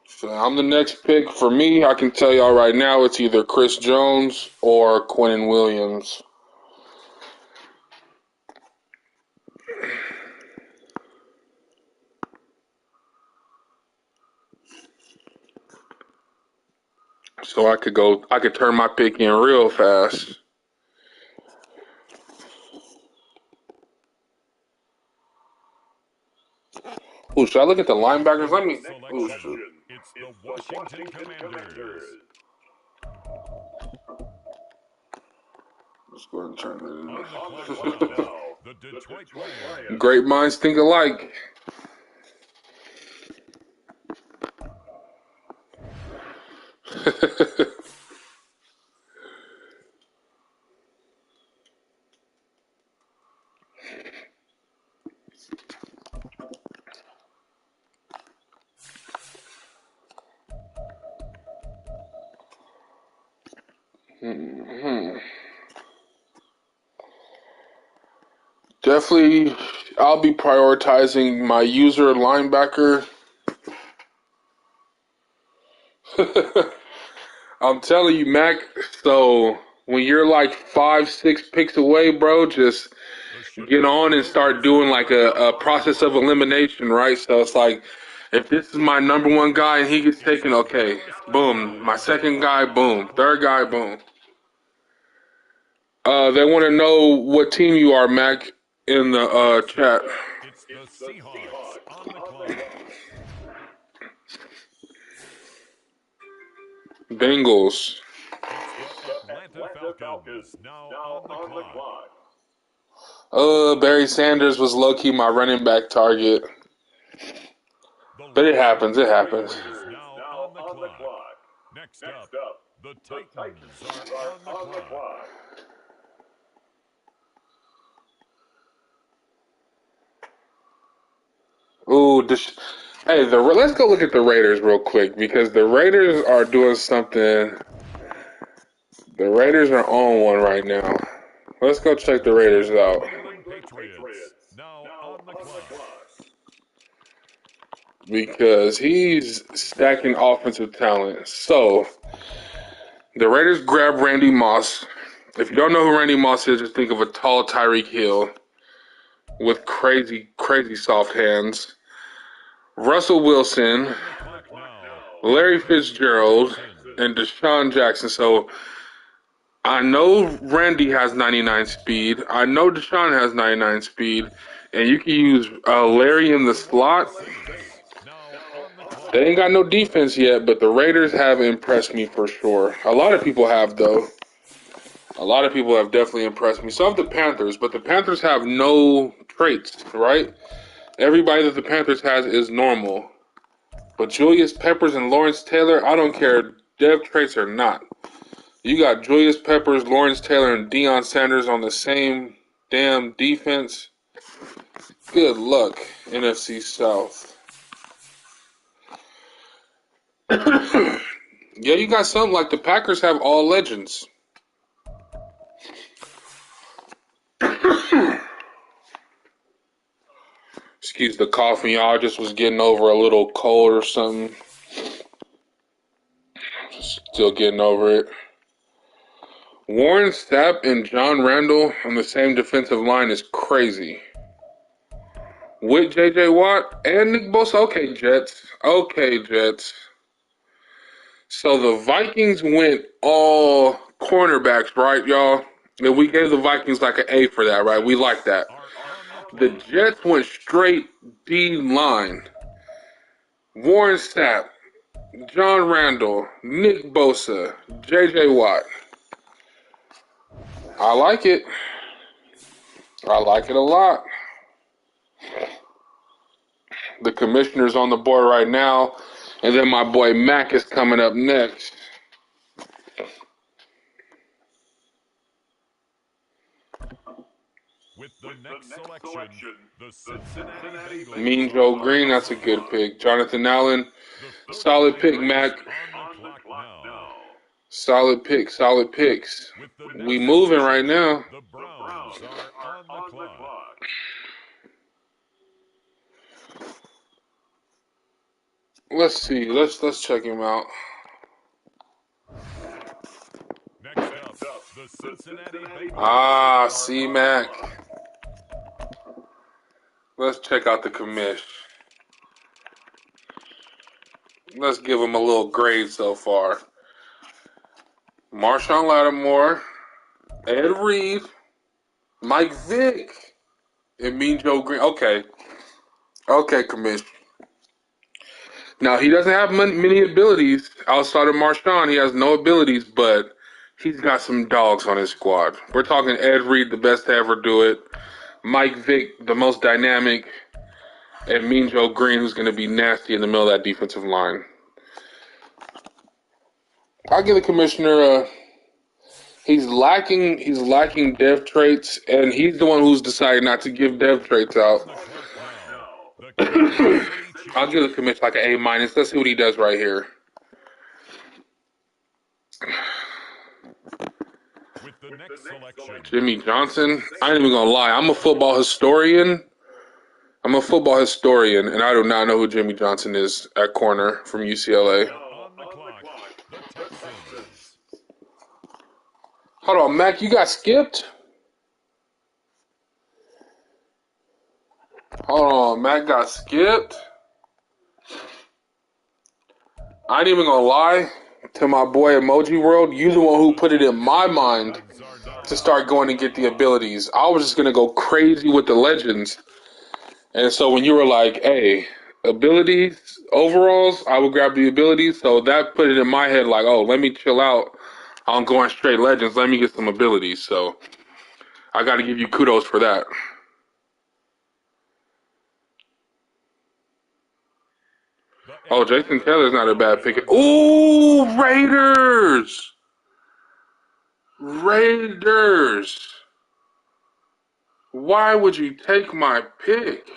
Speaker 1: So I'm the next pick. For me, I can tell y'all right now it's either Chris Jones or Quinnen Williams. So I could turn my pick in real fast. Ooh, should I look at the linebackers? Let me. Ooh, shoot.
Speaker 2: It's the Washington Commanders.
Speaker 1: Let's go ahead and turn
Speaker 2: On the
Speaker 1: it
Speaker 2: clock
Speaker 1: in.
Speaker 2: now, the Detroit Lions.
Speaker 1: Great minds think alike. Definitely, I'll be prioritizing my user linebacker. I'm telling you, Mac. So when you're like 5, 6 picks away, bro, just get on and start doing like a process of elimination, right? So it's like, if this is my number one guy and he gets taken, okay, boom. My second guy, boom. Third guy, boom. They want to know what team you are, Mac, in the chat.
Speaker 2: It's the Seahawks on the clock.
Speaker 1: Bengals.
Speaker 2: It's the Atlanta Falcons now on the clock.
Speaker 1: Barry Sanders was low-key my running back target. But it happens, it happens.
Speaker 2: Now on the clock. Next up, the Titans are on the clock.
Speaker 1: Ooh, hey, let's go look at the Raiders real quick because the Raiders are doing something. The Raiders are on one right now. Let's go check the Raiders out.
Speaker 2: Patriots now on the clock.
Speaker 1: Because he's stacking offensive talent. So, the Raiders grab Randy Moss. If you don't know who Randy Moss is, just think of a tall Tyreek Hill with crazy, crazy soft hands. Russell Wilson, Larry Fitzgerald, and Deshaun Jackson. So, I know Randy has 99 speed. I know Deshaun has 99 speed. And you can use Larry in the slot. They ain't got no defense yet, but the Raiders have impressed me for sure. A lot of people have, though. A lot of people have definitely impressed me. So have the Panthers, but the Panthers have no traits, right? Everybody that the Panthers has is normal. But Julius Peppers and Lawrence Taylor, I don't care dev traits or not. You got Julius Peppers, Lawrence Taylor, and Deion Sanders on the same damn defense. Good luck, NFC South. Yeah, you got something like the Packers have all legends. Excuse the coughing, y'all. I just was getting over a little cold or something. Still getting over it. Warren Sapp and John Randall on the same defensive line is crazy. With J.J. Watt and Nick Bosa. Okay, Jets. So the Vikings went all cornerbacks, right, y'all? And we gave the Vikings like an A for that, right? We like that.
Speaker 2: Are on the
Speaker 1: The
Speaker 2: clock.
Speaker 1: Jets went straight D line. Warren Sapp, John Randall, Nick Bosa, J.J. Watt. I like it. I like it a lot. The commissioner's on the board right now. And then my boy Mac is coming up next.
Speaker 2: With the next selection, the Cincinnati Bengals.
Speaker 1: Mean Joe Green, that's a good pick. Jonathan Allen,
Speaker 2: The
Speaker 1: solid pick,
Speaker 2: 49ers
Speaker 1: Mac.
Speaker 2: on the clock now.
Speaker 1: Solid pick, solid picks.
Speaker 2: With the
Speaker 1: We
Speaker 2: next
Speaker 1: moving
Speaker 2: selection,
Speaker 1: right now.
Speaker 2: The Browns are on the clock.
Speaker 1: Let's see. Let's check him out.
Speaker 2: Next up, the Cincinnati Bengals.
Speaker 1: Ah, C-Mac. Let's check out the commish. Let's give him a little grade so far. Marshawn Lattimore, Ed Reed, Mike Vick, and Mean Joe Green. Okay, commish. Now, he doesn't have many abilities outside of Marshawn. He has no abilities, but he's got some dogs on his squad. We're talking Ed Reed, the best to ever do it. Mike Vick, the most dynamic. And Mean Joe Green, who's going to be nasty in the middle of that defensive line. I'll give the commissioner he's lacking dev traits, and he's the one who's decided not to give dev traits out. I'll give the commissioner like an A-. Let's see what he does right here.
Speaker 2: With the next selection,
Speaker 1: Jimmy Johnson. I ain't even gonna lie. I'm a football historian, and I do not know who Jimmy Johnson is at corner from UCLA.
Speaker 2: on the clock, the Texans.
Speaker 1: Hold on, Mac, you got skipped? Hold on, Mac got skipped? I ain't even gonna lie to my boy Emoji World. You the one who put it in my mind to start going and get the abilities. I was just gonna go crazy with the legends. And so when you were like, hey, abilities, overalls, I would grab the abilities. So that put it in my head like, oh, let me chill out. I'm going straight legends. Let me get some abilities. So I got to give you kudos for that. Oh, Jason Taylor's not a bad pick. Ooh, Raiders. Why would you take my pick?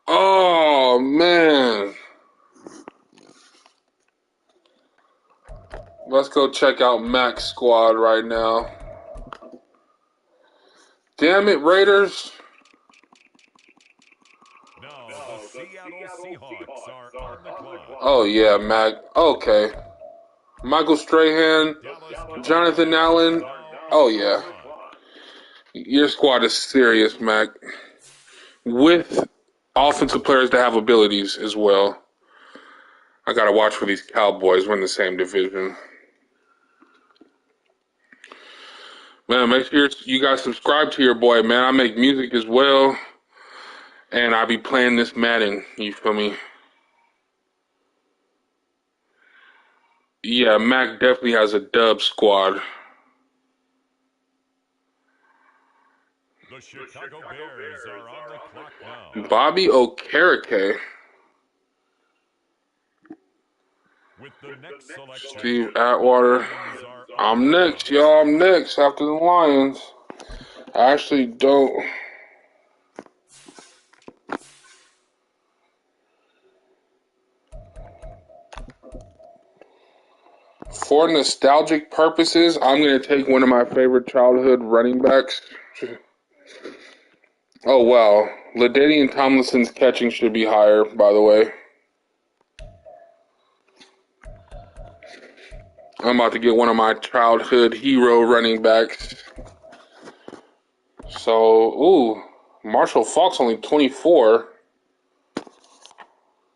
Speaker 1: Oh, man. Let's go check out Mac's squad right now. Damn it, Raiders.
Speaker 2: Now, the Seattle Seahawks are on the clock.
Speaker 1: Oh, yeah, Mac. Okay. Michael Strahan, Jonathan Allen. Oh, yeah. Your squad is serious, Mac. With offensive players that have abilities as well. I got to watch for these Cowboys. We're in the same division. Man, make sure you guys subscribe to your boy, man. I make music as well. And I be playing this Madden. You feel me? Yeah, Mac definitely has a dub squad.
Speaker 2: The Chicago Bears are on the clock now.
Speaker 1: Bobby Okereke.
Speaker 2: With the next selection,
Speaker 1: Steve Atwater. I'm next, y'all. I'm next after the Lions. I actually don't. For nostalgic purposes, I'm going to take one of my favorite childhood running backs. Oh, wow. LaDainian Tomlinson's catching should be higher, by the way. I'm about to get one of my childhood hero running backs. So, Marshall Faulk's only 24.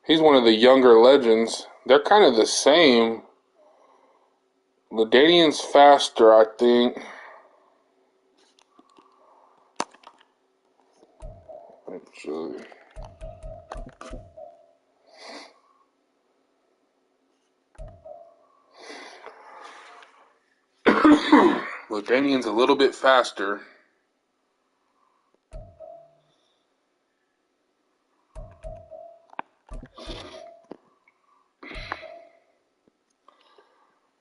Speaker 1: He's one of the younger legends. They're kind of the same. LaDainian's faster, I think. Actually. LaDainian's a little bit faster.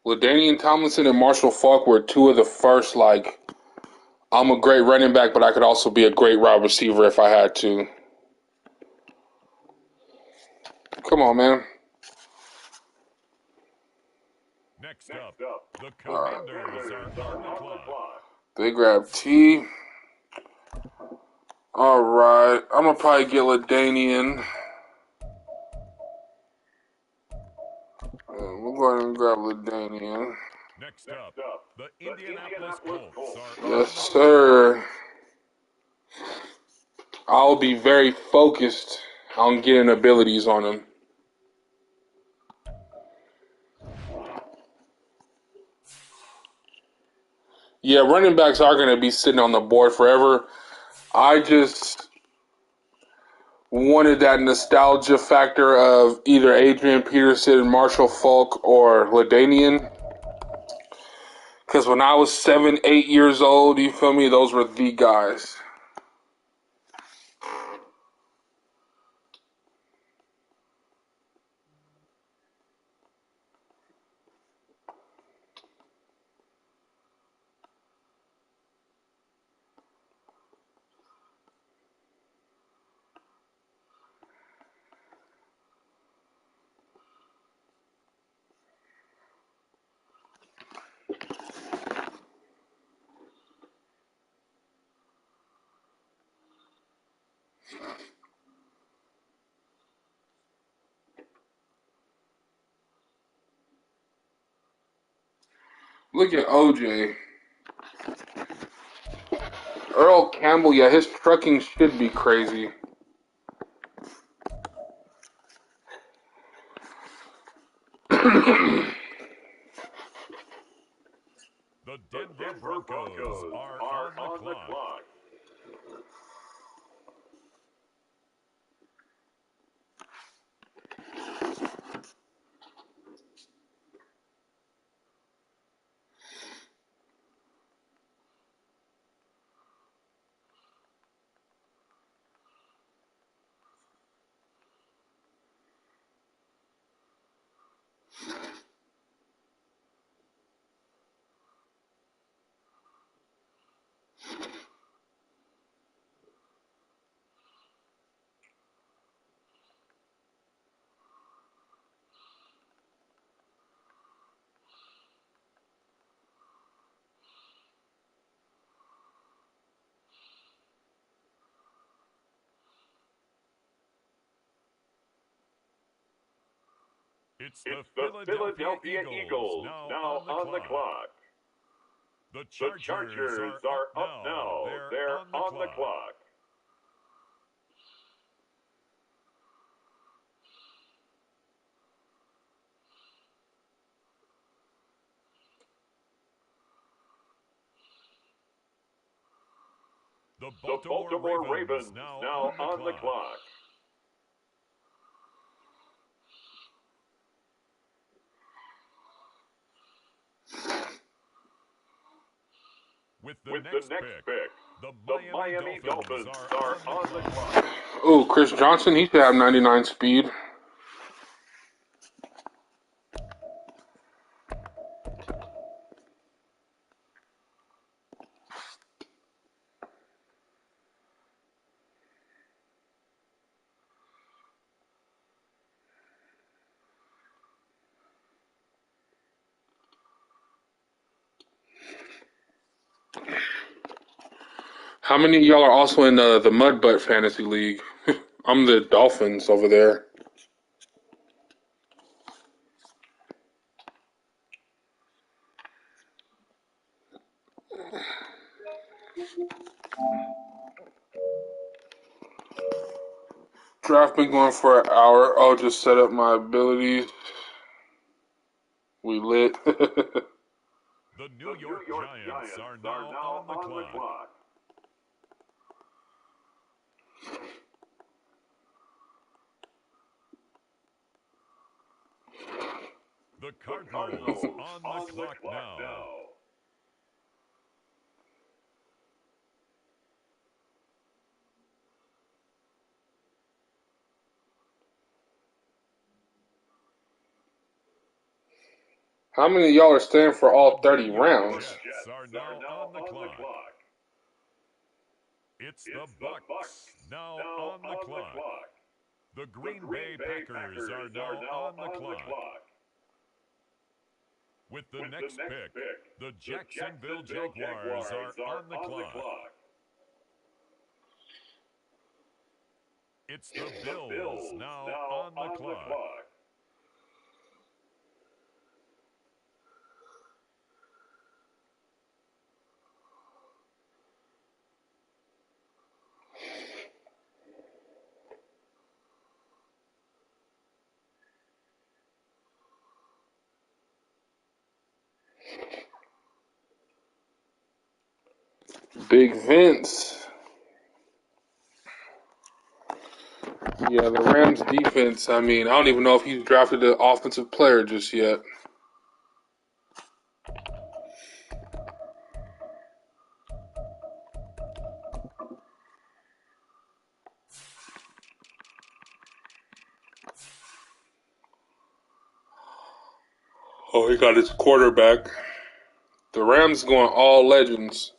Speaker 1: LaDainian Tomlinson and Marshall Faulk were two of the first, like, I'm a great running back, but I could also be a great wide receiver if I had to. Come on, man.
Speaker 2: Next up, the Commanders are on the clock.
Speaker 1: They grab T. All right. I'm going to probably get LaDainian. We're going to grab LaDainian.
Speaker 2: Next up, the Indianapolis Colts are
Speaker 1: Yes, sir. I'll be very focused on getting abilities on him. Yeah, running backs are going to be sitting on the board forever. I just wanted that nostalgia factor of either Adrian Peterson, Marshall Faulk, or LaDainian. Because when I was 7, 8 years old, you feel me, those were the guys. Look at OJ. Earl Campbell, yeah, his trucking should be crazy.
Speaker 2: The Denver Broncos are on the clock. It's the Philadelphia Eagles now on the clock. The Chargers are up now. They're on the clock. The Baltimore Ravens now on the clock. With the next pick, the Miami Dolphins are on the clock.
Speaker 1: Oh, Chris Johnson, he should have 99 speed. How many of y'all are also in the Mudbutt Fantasy League? I'm the Dolphins over there. Draft been going for an hour. I'll just set up my abilities. We lit.
Speaker 2: The New York Giants are now on the clock. The Cardinals on the clock now.
Speaker 1: How many of y'all are staying for all 30 rounds?
Speaker 2: Jets are now on the clock. It's the Bucks now on the clock. The Green Bay Packers are now on the clock. With the next pick, the Jacksonville Jaguars are on the clock. It's the Bills now on the clock.
Speaker 1: Big Vince. Yeah, the Rams defense, I mean, I don't even know if he's drafted an offensive player just yet. Oh, he got his quarterback. The Rams going all legends.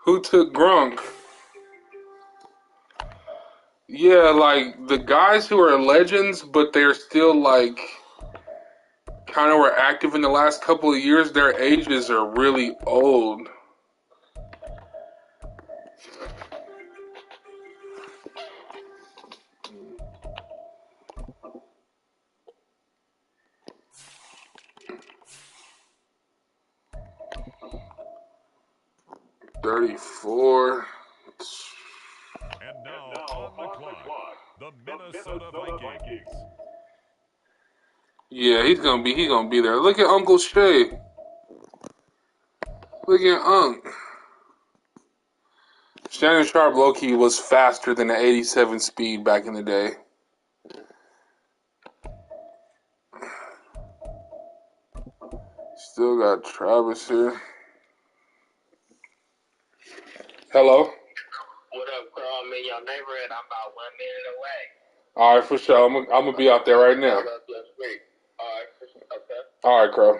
Speaker 1: Who took Gronk? Yeah, like the guys who are legends, but they're still like kind of were active in the last couple of years, their ages are really old. $34.
Speaker 2: And now on the clock, the Minnesota Vikings.
Speaker 1: Yeah, he's gonna be there. Look at Uncle Shay. Look at Unc. Shannon Sharp low-key was faster than the 87 speed back in the day. Still got Travis here. Hello.
Speaker 3: What up, Carl? I'm in your neighborhood. I'm about 1 minute away.
Speaker 1: All right, for sure. I'm gonna be out there right now.
Speaker 3: All right, okay.
Speaker 1: All right, Crow.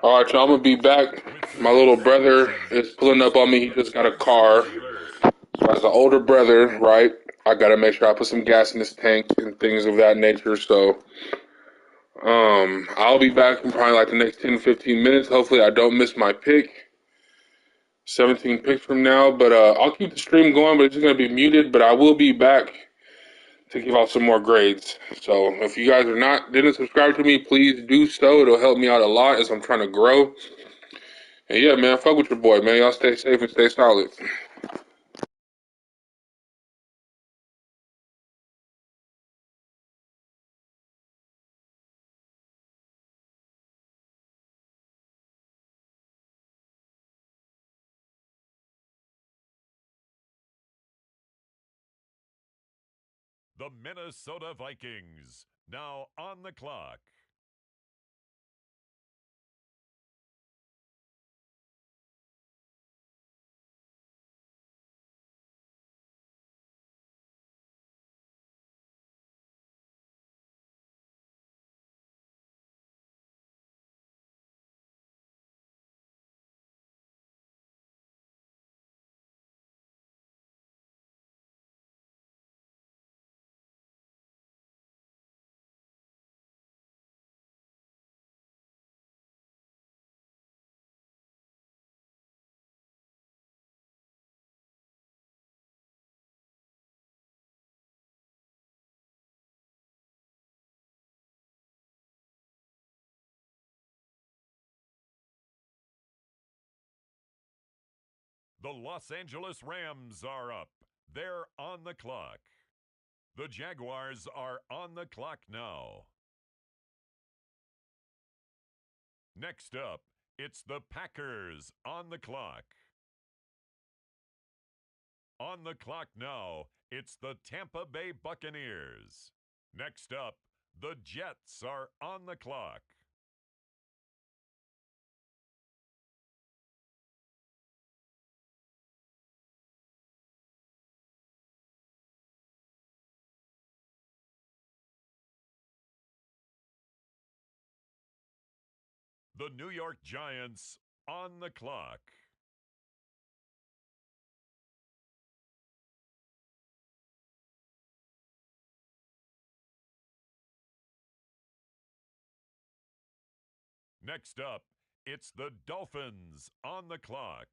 Speaker 1: All right, y'all. I'm gonna be back. My little brother is pulling up on me. He just got a car. So as an older brother, right, I gotta make sure I put some gas in this tank and things of that nature. So, I'll be back in probably like the next 10, 15 minutes. Hopefully, I don't miss my pick. 17 picks from now, but I'll keep the stream going, but it's just gonna be muted. But I will be back to give out some more grades. So if you guys didn't subscribe to me, please do so. It'll help me out a lot as I'm trying to grow. And yeah, man, fuck with your boy, man. Y'all stay safe and stay solid.
Speaker 2: The Minnesota Vikings now on the clock. The Los Angeles Rams are up. They're on the clock. The Jaguars are on the clock now. Next up, it's the Packers on the clock. On the clock now, it's the Tampa Bay Buccaneers. Next up, the Jets are on the clock. The New York Giants on the clock. Next up, it's the Dolphins on the clock.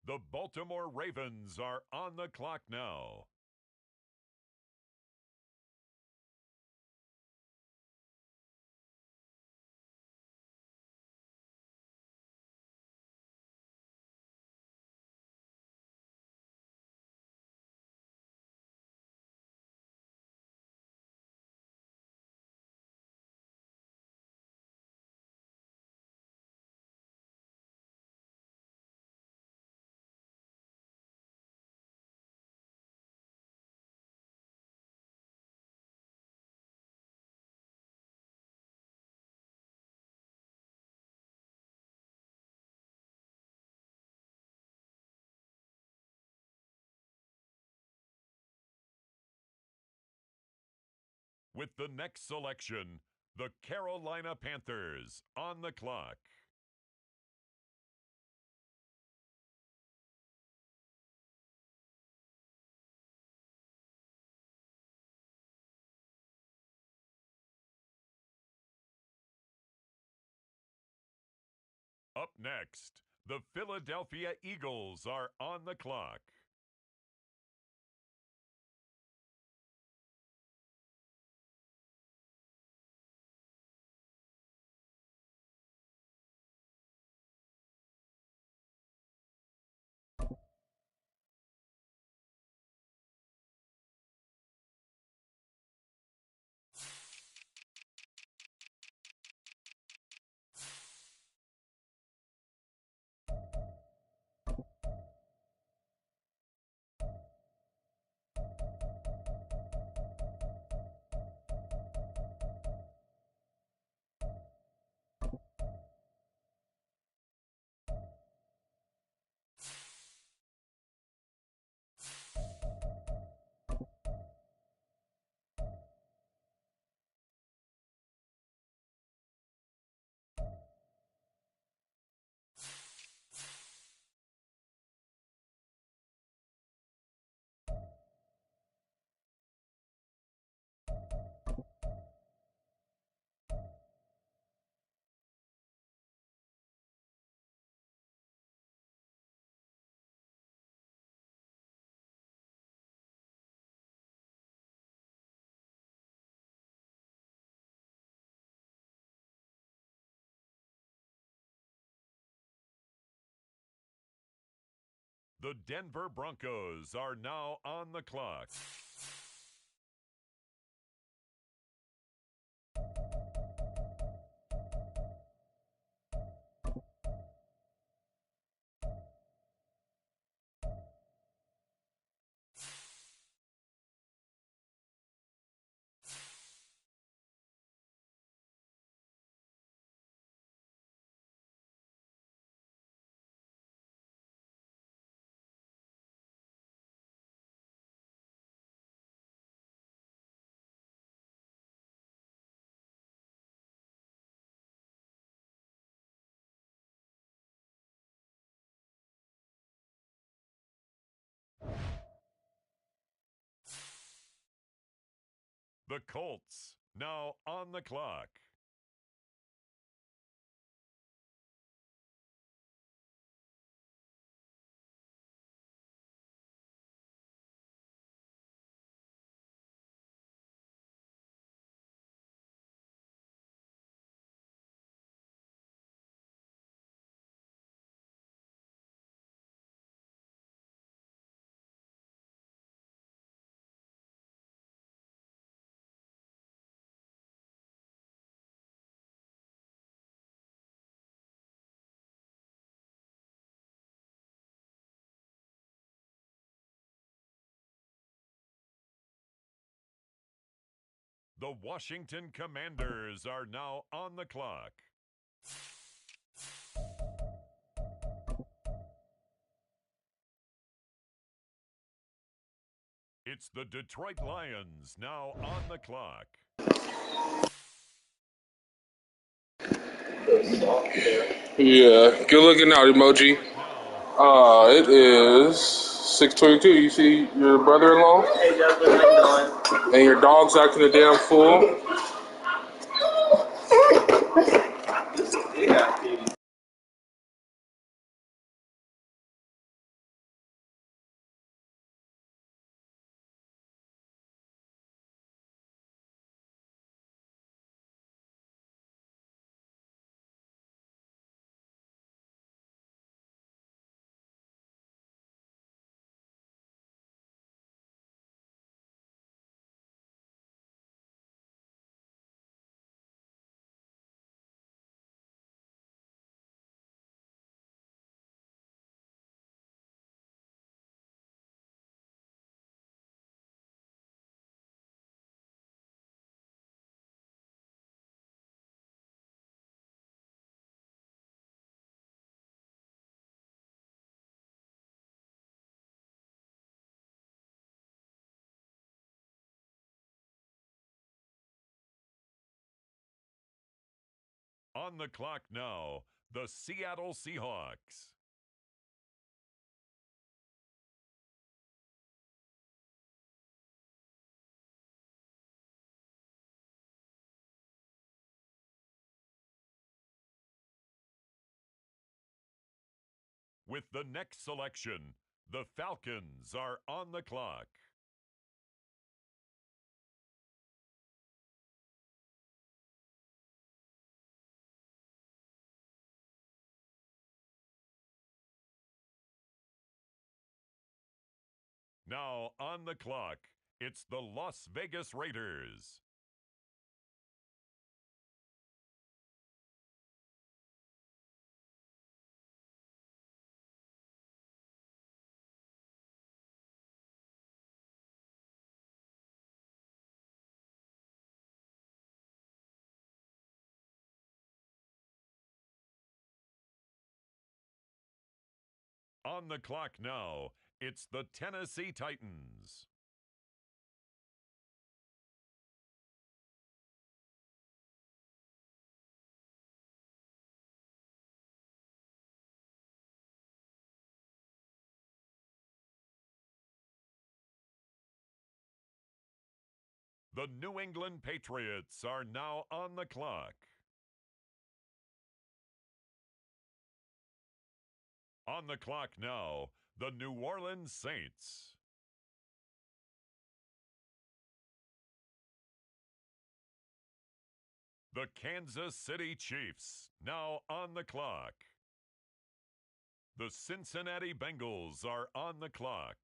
Speaker 2: The Baltimore Ravens are on the clock now. With the next selection, the Carolina Panthers on the clock. Up next, the Philadelphia Eagles are on the clock. The Denver Broncos are now on the clock. The Colts now on the clock. The Washington Commanders are now on the clock. It's the Detroit Lions now on the clock.
Speaker 1: Yeah, good looking out, emoji. It is 6:22. You see your brother-in-law?
Speaker 3: Hey, Justin, how you doing?
Speaker 1: And your dog's acting a damn fool.
Speaker 3: Yeah.
Speaker 2: On the clock now, the Seattle Seahawks. With the next selection, the Falcons are on the clock. Now on the clock, it's the Las Vegas Raiders. On the clock now, it's the Tennessee Titans. The New England Patriots are now on the clock. On the clock now, the New Orleans Saints. The Kansas City Chiefs, now on the clock. The Cincinnati Bengals are on the clock.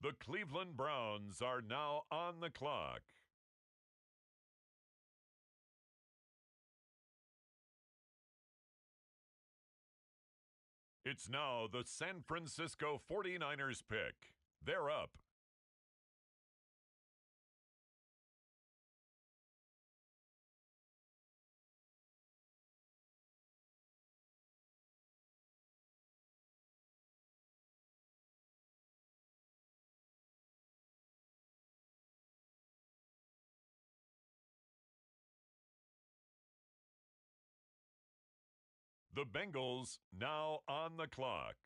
Speaker 2: The Cleveland Browns are now on the clock. It's now the San Francisco 49ers pick. They're up. The Bengals now on the clock.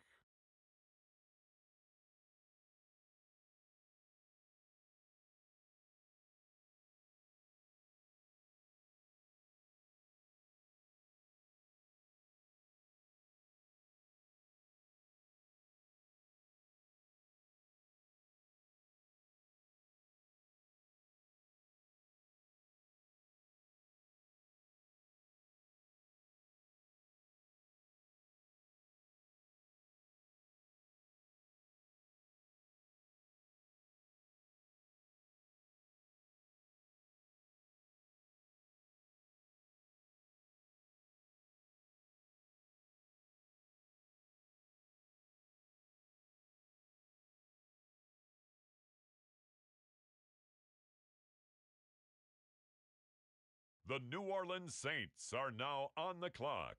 Speaker 2: The New Orleans Saints are now on the clock.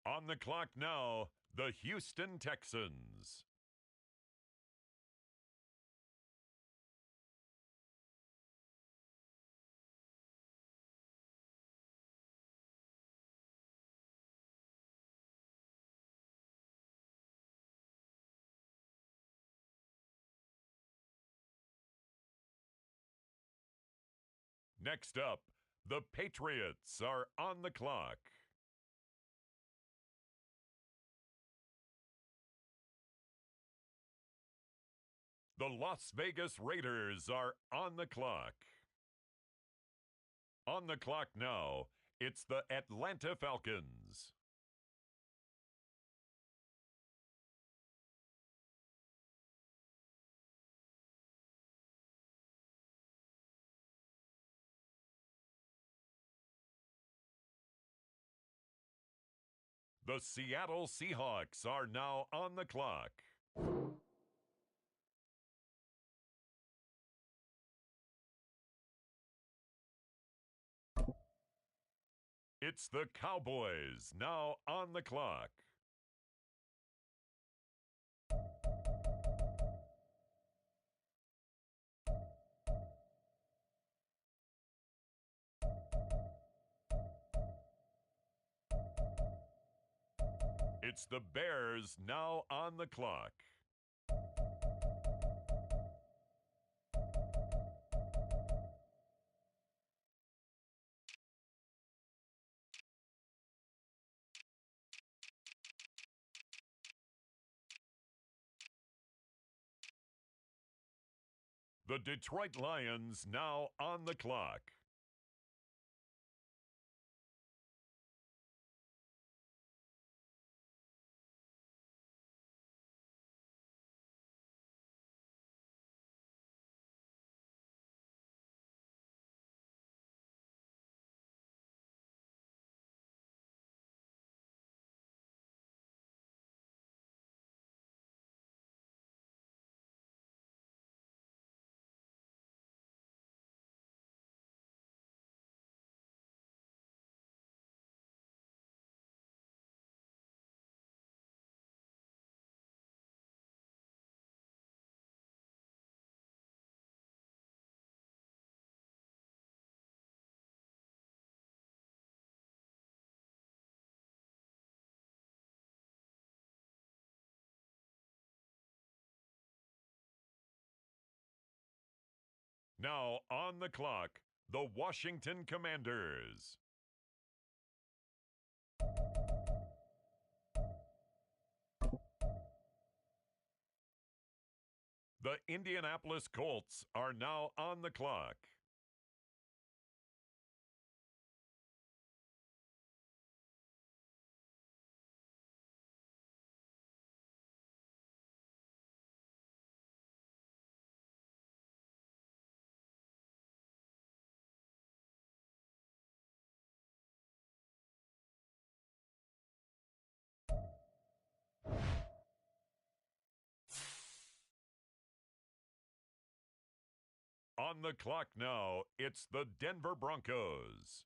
Speaker 2: On the clock now, the Houston Texans. Next up, the Patriots are on the clock. The Las Vegas Raiders are on the clock. On the clock now, it's the Atlanta Falcons. The Seattle Seahawks are now on the clock. It's the Cowboys now on the clock. It's the Bears now on the clock. The Detroit Lions now on the clock. Now on the clock, the Washington Commanders. The Indianapolis Colts are now on the clock. On the clock now, it's the Denver Broncos.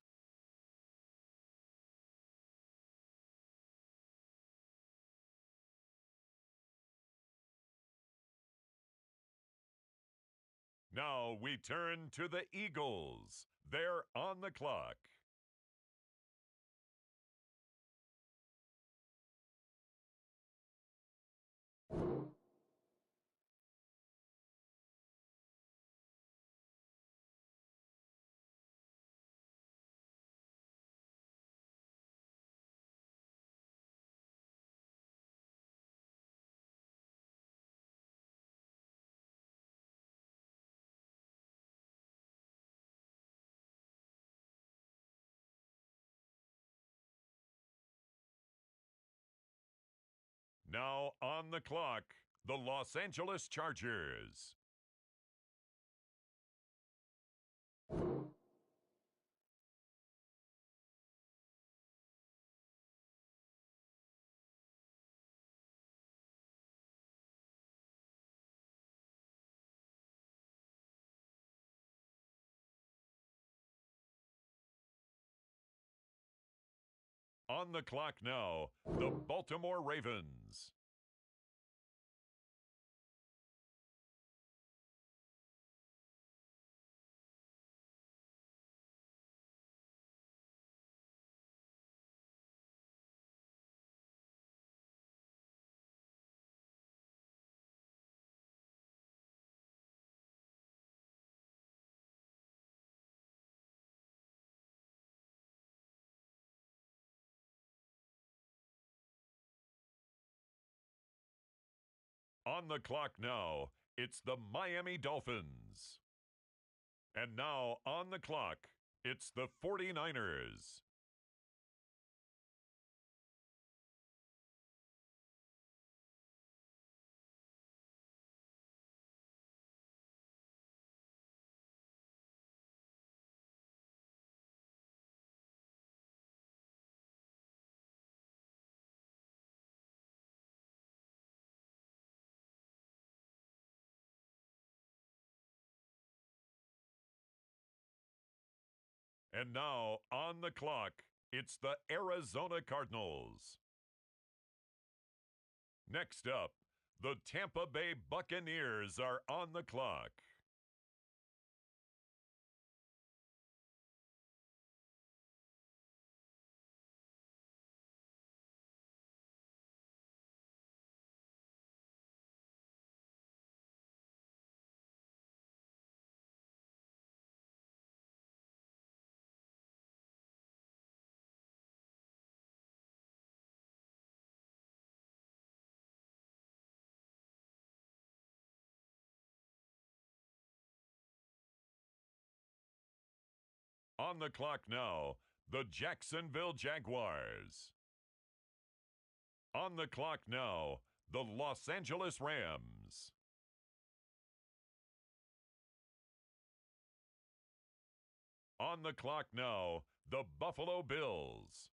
Speaker 2: Now we turn to the Eagles. They're on the clock. Now on the clock, the Los Angeles Chargers. On the clock now, the Baltimore Ravens. On the clock now, it's the Miami Dolphins. And now on the clock, it's the 49ers. And now on the clock, it's the Arizona Cardinals. Next up, the Tampa Bay Buccaneers are on the clock. On the clock now, the Jacksonville Jaguars. On the clock now, the Los Angeles Rams. On the clock now, the Buffalo Bills.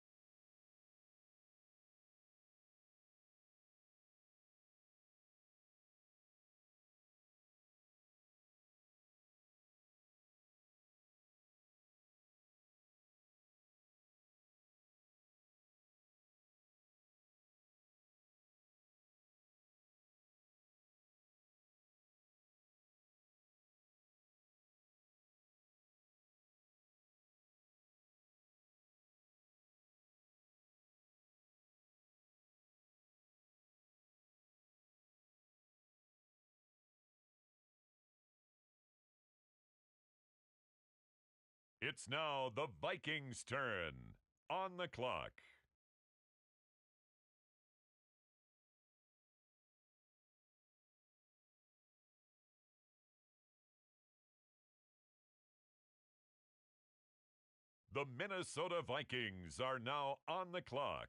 Speaker 2: It's now the Vikings' turn. On the clock. The Minnesota Vikings are now on the clock.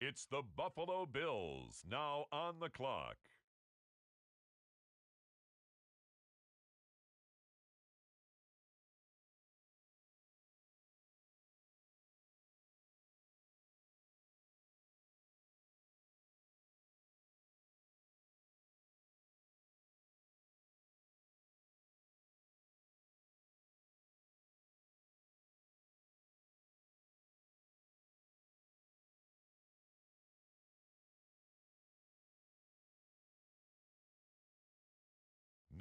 Speaker 2: It's the Buffalo Bills now on the clock.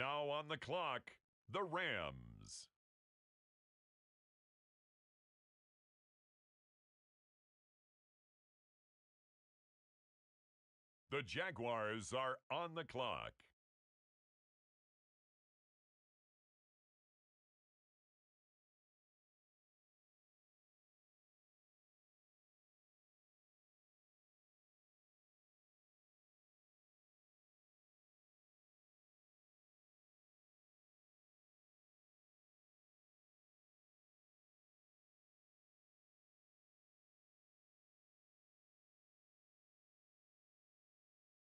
Speaker 2: Now on the clock, the Rams. The Jaguars are on the clock.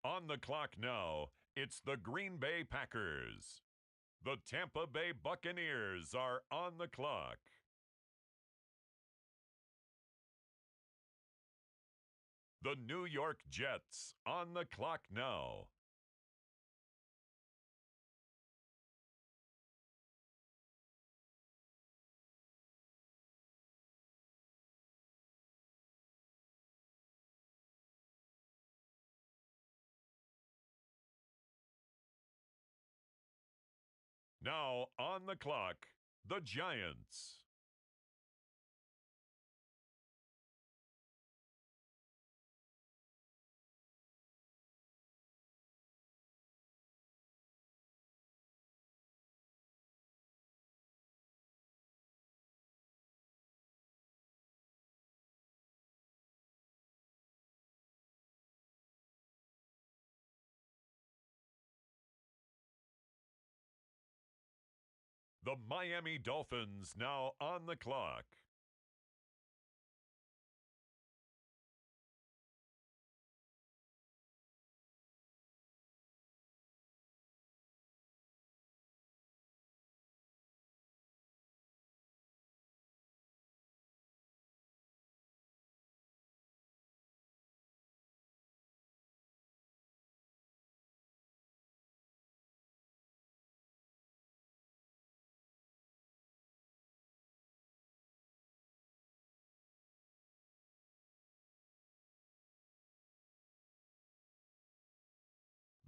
Speaker 2: On the clock now, it's the Green Bay Packers. The Tampa Bay Buccaneers are on the clock. The New York Jets on the clock now. Now on the clock, the Giants. The Miami Dolphins now on the clock.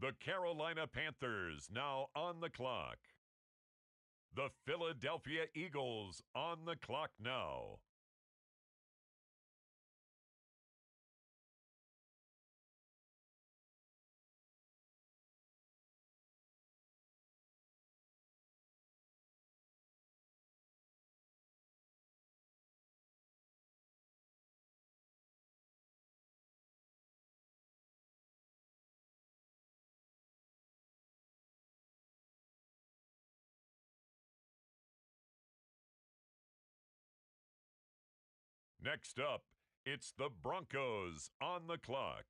Speaker 2: The Carolina Panthers now on the clock. The Philadelphia Eagles on the clock now. Next up, it's the Broncos on the clock.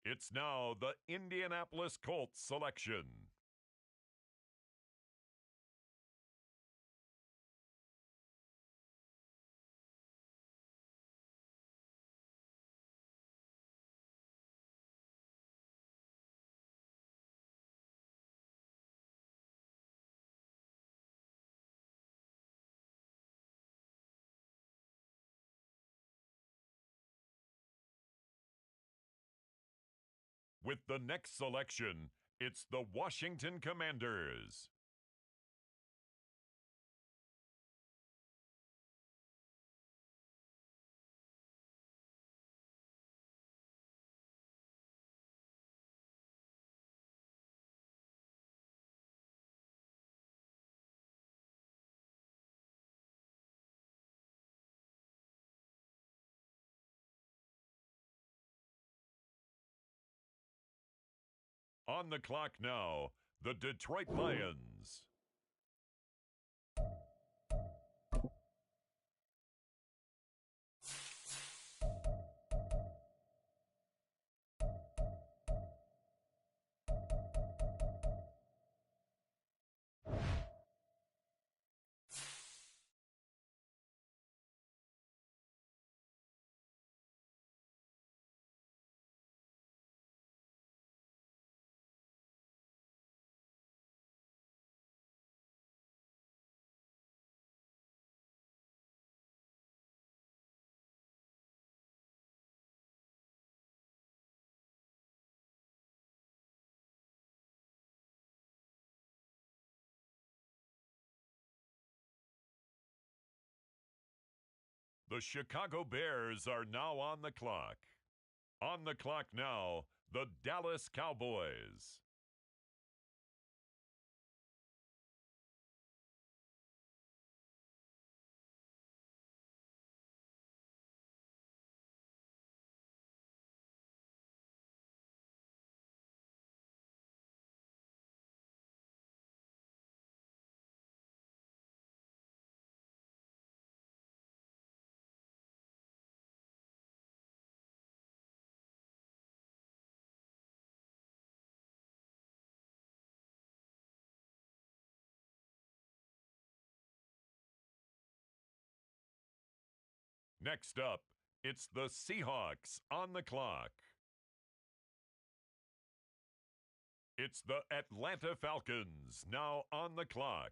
Speaker 2: It's now the Indianapolis Colts selection. With the next selection, it's the Washington Commanders. On the clock now, the Detroit Lions. The Chicago Bears are now on the clock. On the clock now, the Dallas Cowboys. Next up, it's the Seahawks on the clock. It's the Atlanta Falcons now on the clock.